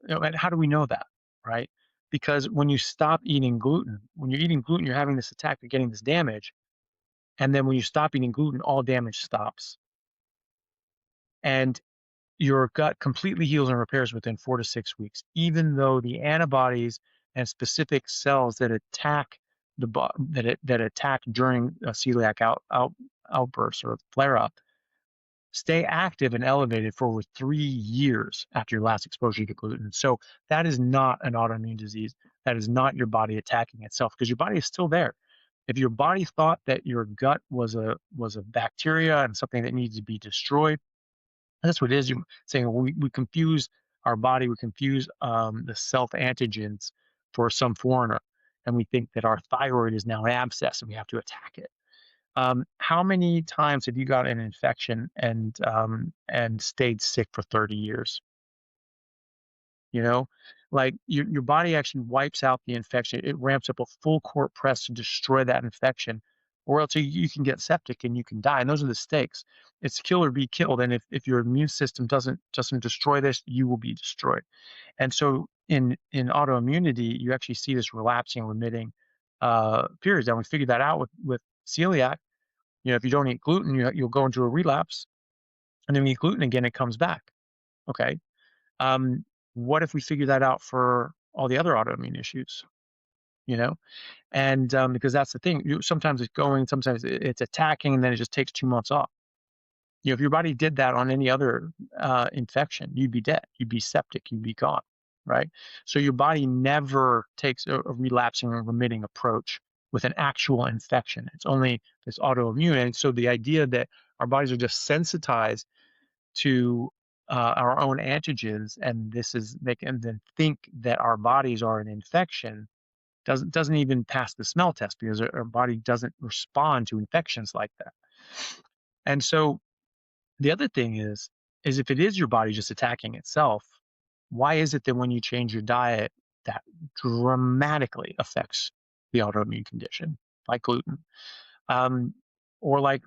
And how do we know that, right? Because when you stop eating gluten, when you're eating gluten, you're having this attack, you're getting this damage. And then when you stop eating gluten, all damage stops. And your gut completely heals and repairs within 4 to 6 weeks, even though the antibodies and specific cells that attack that attack during a celiac outburst or flare up stay active and elevated for over 3 years after your last exposure to gluten. So that is not an autoimmune disease. That is not your body attacking itself, because your body is still there. If your body thought that your gut was a bacteria and something that needs to be destroyed, that's what it is. You're saying we confuse our body, we confuse the self antigens for some foreigner, and we think that our thyroid is now an abscess and we have to attack it. How many times have you got an infection and stayed sick for 30 years? You know, like your body actually wipes out the infection. It ramps up a full court press to destroy that infection, or else you can get septic and you can die. And those are the stakes. It's kill or be killed. And if your immune system doesn't destroy this, you will be destroyed. And so in autoimmunity, you actually see this relapsing, remitting periods. And we figured that out with celiac. If you don't eat gluten, you'll go into a relapse, and then when you eat gluten again, it comes back. Okay. Um, what if we figure that out for all the other autoimmune issues? You know, and because that's the thing. Sometimes it's going, sometimes it's attacking, and then it just takes 2 months off. If your body did that on any other infection, you'd be dead. You'd be septic. You'd be gone. Right. So your body never takes a relapsing or remitting approach with an actual infection. It's only this autoimmune. And so the idea that our bodies are just sensitized to our own antigens, and they can then think that our bodies are an infection, doesn't even pass the smell test, because our body doesn't respond to infections like that. And so the other thing is if it is your body just attacking itself, why is it that when you change your diet, that dramatically affects the autoimmune condition, like gluten, or like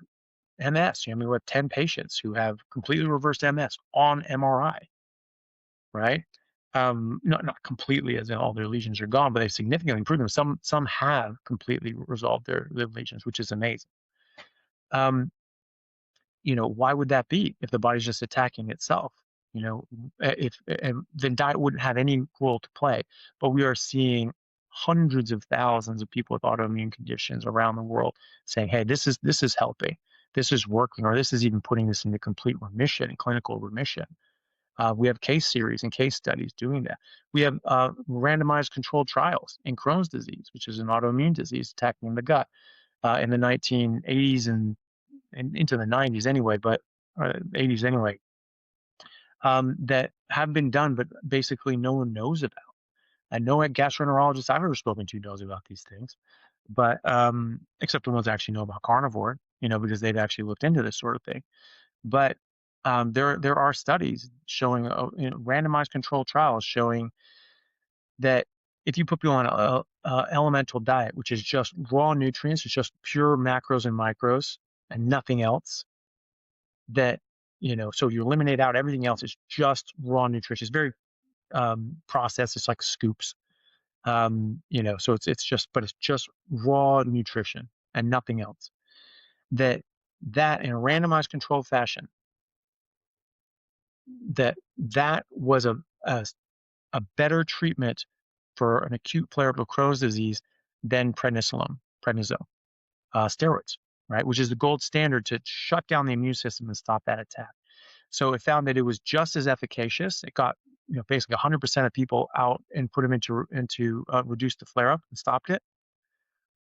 MS? We have 10 patients who have completely reversed MS on MRI, right? Not completely, as in all their lesions are gone, but they've significantly improved them. Some have completely resolved their lesions, which is amazing. Why would that be if the body's just attacking itself? If then diet wouldn't have any role to play. But we are seeing hundreds of thousands of people with autoimmune conditions around the world saying, "Hey, this is helping, this is working, or this is even putting this into complete remission and clinical remission." We have case series and case studies doing that. We have randomized controlled trials in Crohn's disease, which is an autoimmune disease attacking the gut, in the 1980s and into the 90s anyway, but 80s anyway, that have been done, but basically no one knows about. And no gastroenterologist I've ever spoken to knows about these things, but except the ones that actually know about carnivore, because they've actually looked into this sort of thing. But there are studies showing, randomized controlled trials showing that if you put people on a elemental diet, which is just raw nutrients, it's just pure macros and micros and nothing else, that so you eliminate out everything else, it's just raw nutrition. It's very processed. It's like scoops, so it's just raw nutrition and nothing else. That in a randomized controlled fashion, that was a better treatment for an acute flare-up of Crohn's disease than prednisone, steroids, right? Which is the gold standard to shut down the immune system and stop that attack. So it found that it was just as efficacious. It got basically 100% of people out and put them into reduce the flare-up and stopped it.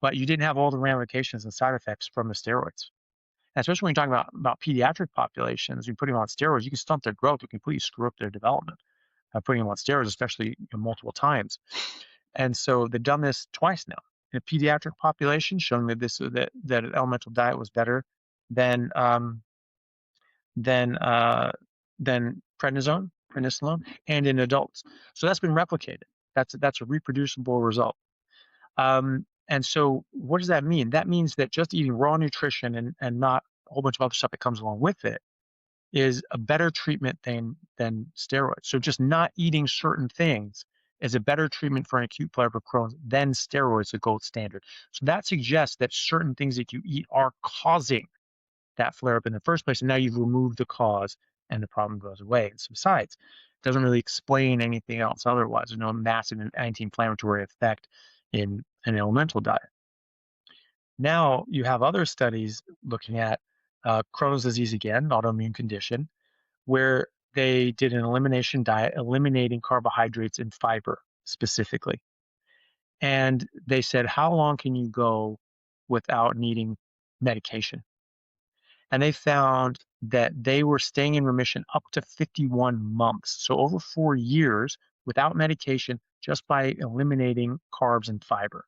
But you didn't have all the ramifications and side effects from the steroids. And especially when you're talking about pediatric populations, you put them on steroids, you can stunt their growth, you completely screw up their development. Putting them on steroids, especially multiple times. And so they've done this twice now in a pediatric population, showing that that an elemental diet was better than prednisolone, and in adults. So that's been replicated. That's a reproducible result. And so what does that mean? That means that just eating raw nutrition and not a whole bunch of other stuff that comes along with it is a better treatment than steroids. So just not eating certain things is a better treatment for an acute flare of Crohn's than steroids, the gold standard. So that suggests that certain things that you eat are causing that flare up in the first place. And now you've removed the cause and the problem goes away and subsides. It doesn't really explain anything else otherwise. There's no massive anti-inflammatory effect in an elemental diet. Now you have other studies looking at Crohn's disease again, autoimmune condition, where they did an elimination diet, eliminating carbohydrates and fiber specifically. And they said, how long can you go without needing medication? And they found that they were staying in remission up to 51 months. So over 4 years without medication, just by eliminating carbs and fiber.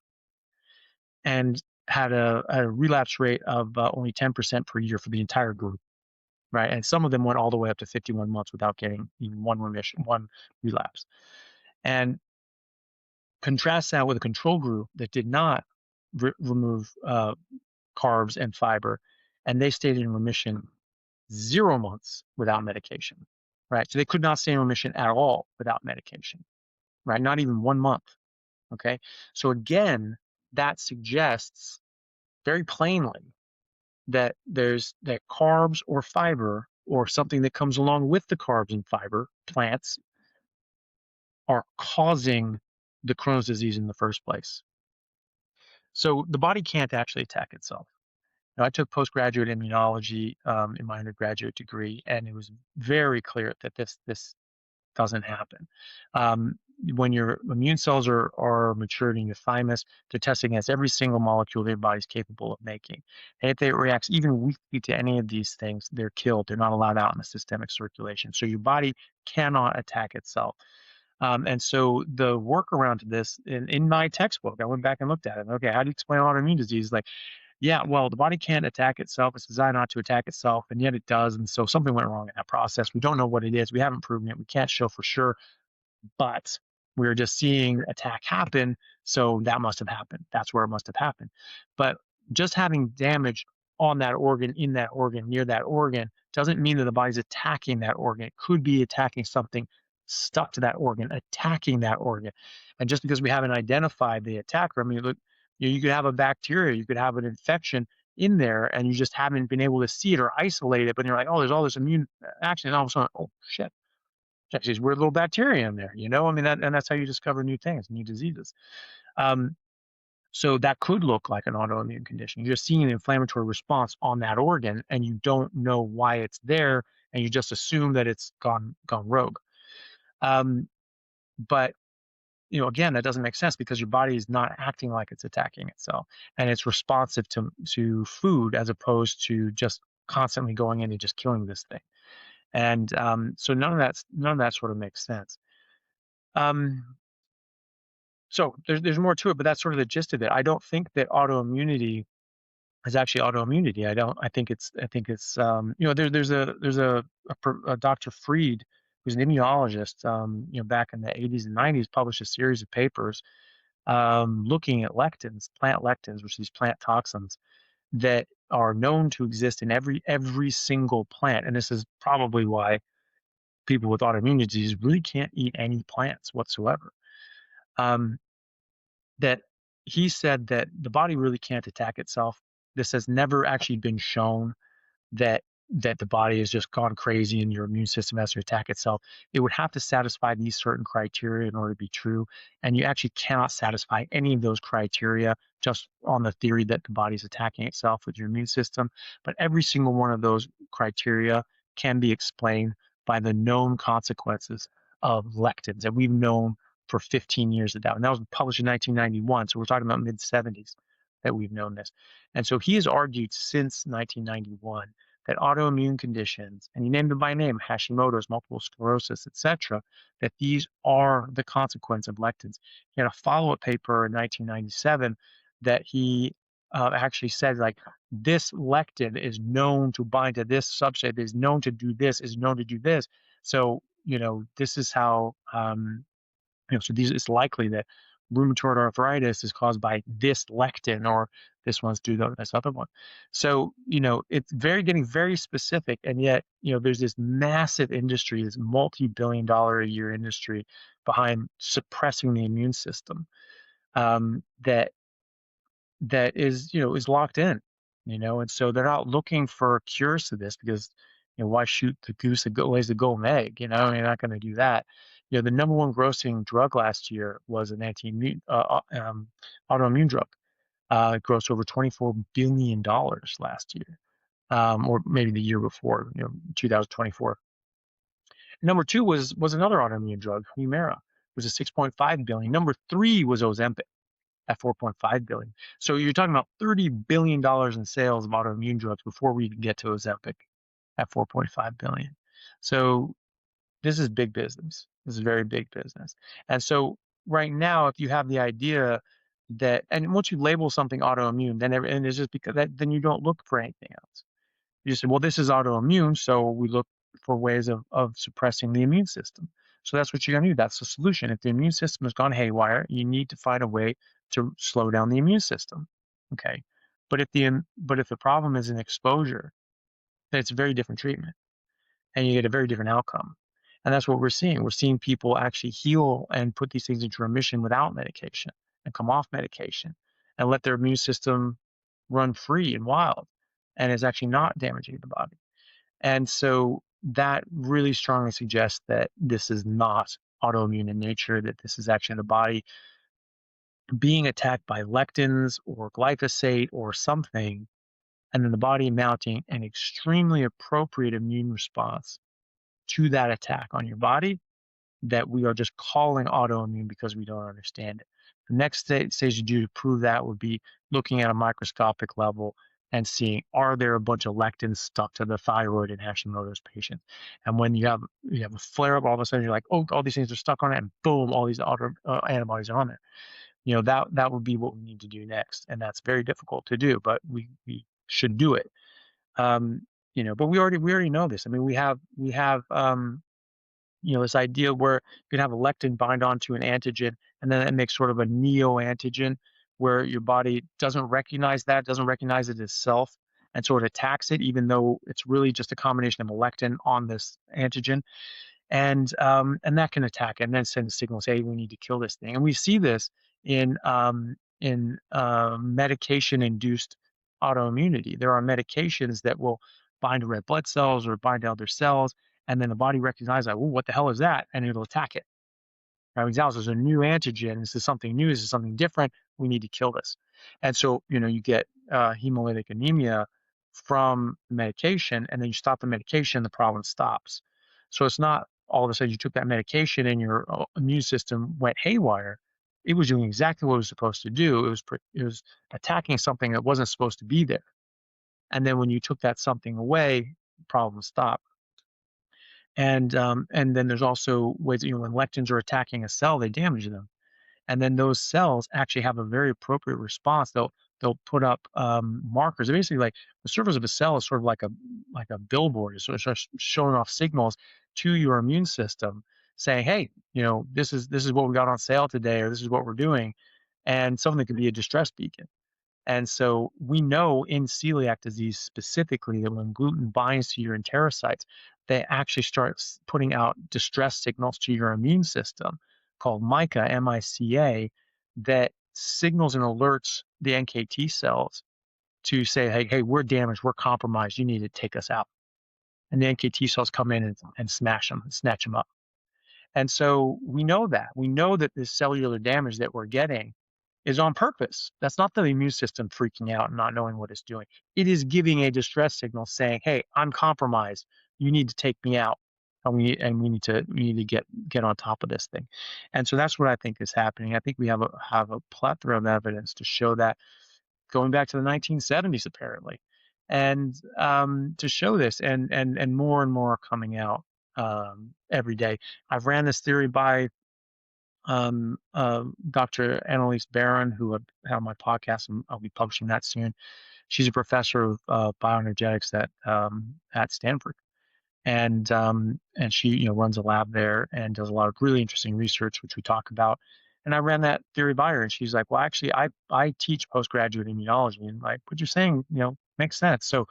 And had a relapse rate of only 10% per year for the entire group, right? And some of them went all the way up to 51 months without getting even one remission, one relapse. And contrast that with a control group that did not remove carbs and fiber, and they stayed in remission 0 months without medication, right? So they could not stay in remission at all without medication, right? Not even 1 month, okay? So again, that suggests very plainly that that carbs or fiber or something that comes along with the carbs and fiber, plants, are causing the Crohn's disease in the first place. So the body can't actually attack itself. Now, I took postgraduate immunology in my undergraduate degree, and it was very clear that this doesn't happen. When your immune cells are matured in your thymus, they're testing against every single molecule their body's capable of making. And if it reacts even weakly to any of these things, they're killed. They're not allowed out in the systemic circulation. So your body cannot attack itself. And so the workaround to this, in my textbook, I went back and looked at it. Okay, how do you explain autoimmune disease? Like, yeah, well, the body can't attack itself. It's designed not to attack itself, and yet it does. And so something went wrong in that process. We don't know what it is. We haven't proven it. We can't show for sure, but we're just seeing attack happen. So that must have happened. That's where it must have happened. But just having damage on that organ, in that organ, near that organ, doesn't mean that the body's attacking that organ. It could be attacking something stuck to that organ, attacking that organ. And just because we haven't identified the attacker, I mean, look, you could have a bacteria, you could have an infection in there, and you just haven't been able to see it or isolate it. But you're like, oh, there's all this immune action, and all of a sudden, oh shit, there's these weird little bacteria in there. I mean, and that's how you discover new things, new diseases. So that could look like an autoimmune condition. You're just seeing an inflammatory response on that organ, and you don't know why it's there, and you just assume that it's gone rogue. But again, that doesn't make sense because your body is not acting like it's attacking itself, and it's responsive to food as opposed to just constantly going in and just killing this thing. And so none of that sort of makes sense. So there's more to it, but that's sort of the gist of it. I don't think that autoimmunity is actually autoimmunity. I think it's there's a Dr. Fried, who's an immunologist, back in the 80s and 90s, published a series of papers looking at lectins, plant lectins, which are these plant toxins that are known to exist in every single plant. And this is probably why people with autoimmune disease really can't eat any plants whatsoever. That he said that the body really can't attack itself. This has never actually been shown that the body has just gone crazy and your immune system has to attack itself. It would have to satisfy these certain criteria in order to be true. And you actually cannot satisfy any of those criteria just on the theory that the body's attacking itself with your immune system. But every single one of those criteria can be explained by the known consequences of lectins that we've known for 15 years at that. And that was published in 1991. So we're talking about mid-70s that we've known this. And so he has argued since 1991 that autoimmune conditions, and he named them by name, Hashimoto's, multiple sclerosis, etc., that these are the consequence of lectins. He had a follow-up paper in 1997 that he actually said, like, this lectin is known to bind to this substrate, is known to do this, is known to do this. So, this is how, so it's likely that rheumatoid arthritis is caused by this lectin, or this one's due to this other one. So, it's getting very specific. And yet, there's this massive industry, this multi-billion-dollar a year industry behind suppressing the immune system, that is locked in, and so they're not looking for cures to this because, why shoot the goose that lays the golden egg? You're not going to do that. The number one grossing drug last year was an autoimmune drug. It grossed over $24 billion last year, or maybe the year before, 2024. Number two was another autoimmune drug, Humira. It was a 6.5 billion. Number three was Ozempic at 4.5 billion. So you're talking about $30 billion in sales of autoimmune drugs before we even get to Ozempic at 4.5 billion. So this is big business. This is very big business. And so right now, if you have the idea that, and once you label something autoimmune, and it's just because then you don't look for anything else. You say, well, this is autoimmune, so we look for ways of suppressing the immune system. So that's what you're going to do. That's the solution. If the immune system has gone haywire, you need to find a way to slow down the immune system. Okay. But if the problem is an exposure, then it's a very different treatment, and you get a very different outcome. And that's what we're seeing. We're seeing people actually heal and put these things into remission without medication and come off medication and let their immune system run free and wild, and is actually not damaging the body. And so that really strongly suggests that this is not autoimmune in nature, that this is actually the body being attacked by lectins or glyphosate or something, and then the body mounting an extremely appropriate immune response to that attack on your body that we are just calling autoimmune because we don't understand it. The next stage to do to prove that would be looking at a microscopic level and seeing, are there a bunch of lectins stuck to the thyroid in Hashimoto's patients? And when you have a flare up, all of a sudden you're like, oh, all these things are stuck on it, and boom, all these antibodies are on there. That would be what we need to do next, and that's very difficult to do, but we should do it. But we already know this. I mean, we have this idea where you can have a lectin bind onto an antigen, and then it makes sort of a neoantigen where your body doesn't recognize it as self, and sort of attacks it, even though it's really just a combination of a lectin on this antigen. And that can attack it and then send a signal, say, hey, we need to kill this thing. And we see this in medication-induced autoimmunity. There are medications that will bind to red blood cells or bind to other cells, and then the body recognizes, like, oh, what the hell is that? And it'll attack it. Right? Because there's a new antigen. This is something new. This is something different. We need to kill this. And so, you get hemolytic anemia from the medication, and then you stop the medication, the problem stops. So it's not all of a sudden you took that medication and your immune system went haywire. It was doing exactly what it was supposed to do. It was attacking something that wasn't supposed to be there. And then when you took that something away, the problem stopped. And then there's also ways that, when lectins are attacking a cell, they damage them. And then those cells actually have a very appropriate response. They'll put up markers. They're basically, like, the surface of a cell is sort of like a billboard. It's sort of showing off signals to your immune system, saying, hey, this is what we got on sale today, or this is what we're doing, and something that could be a distress beacon. And so we know in celiac disease specifically that when gluten binds to your enterocytes, they actually start putting out distress signals to your immune system called MICA, M-I-C-A, that signals and alerts the NKT cells to say, hey, we're damaged, we're compromised, you need to take us out. And the NKT cells come in and smash them, snatch them up. And so we know that this cellular damage that we're getting is on purpose. That's not the immune system freaking out and not knowing what it's doing. It is giving a distress signal saying, hey, I'm compromised. You need to take me out. And we need to get on top of this thing. And so that's what I think is happening. I think we have a plethora of evidence to show that, going back to the 1970s, apparently. And to show this, and more are coming out every day. I've ran this theory by Dr. Annalise Barron, who I have on my podcast, and I'll be publishing that soon. She's a professor of bioenergetics at Stanford, and she runs a lab there and does a lot of really interesting research, which we talk about. And I ran that theory by her, and she's like, "Well, actually, I teach postgraduate immunology, and like what you're saying, makes sense." So,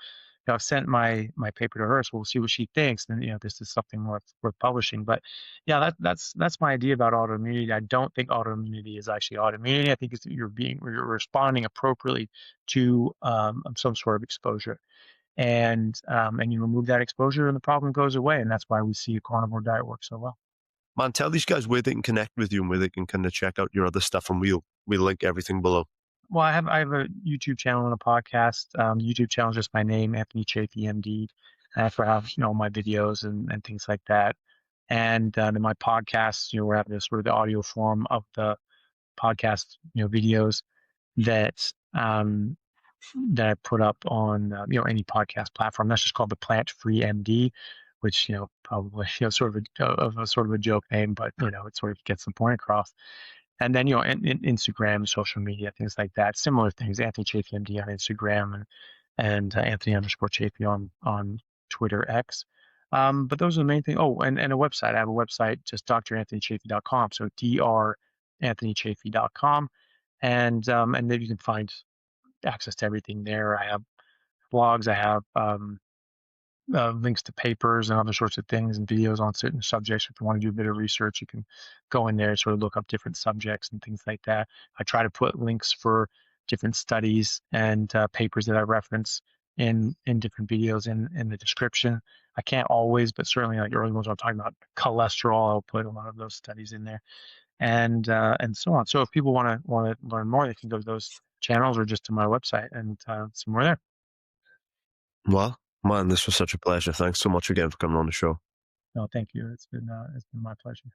I've sent my paper to her, so we'll see what she thinks. And this is something worth publishing. But yeah, that's my idea about autoimmunity. I don't think autoimmunity is actually autoimmunity. I think it's you're responding appropriately to some sort of exposure, and you remove that exposure, and the problem goes away. And that's why we see a carnivore diet work so well. Man, tell these guys where they can connect with you and where they can kind of check out your other stuff, and we'll link everything below. Well, I have a YouTube channel and a podcast. The YouTube channel is just my name, Anthony Chaffee, MD. And that's where I have my videos and things like that. And then my podcast, we're having this sort of the audio form of the podcast, videos that that I put up on any podcast platform. That's just called the Plant Free MD, which probably sort of a joke name, but it sort of gets the point across. And then in Instagram, social media, things like that, similar things. Anthony Chaffee MD on Instagram and Anthony_Chaffee on Twitter X. But those are the main things. Oh, and a website. I have a website, just dranthonychaffee.com. So dranthonychaffee.com, and then you can find access to everything there. I have blogs. I have links to papers and other sorts of things and videos on certain subjects. If you want to do a bit of research, you can go in there and sort of look up different subjects and things like that. I try to put links for different studies and papers that I reference in different videos in the description. I can't always, but certainly like early ones I'm talking about cholesterol, I'll put a lot of those studies in there, and so on. So if people want to learn more, they can go to those channels or just to my website and some more there. Well, man, this was such a pleasure. Thanks so much again for coming on the show. No, thank you. It's been my pleasure.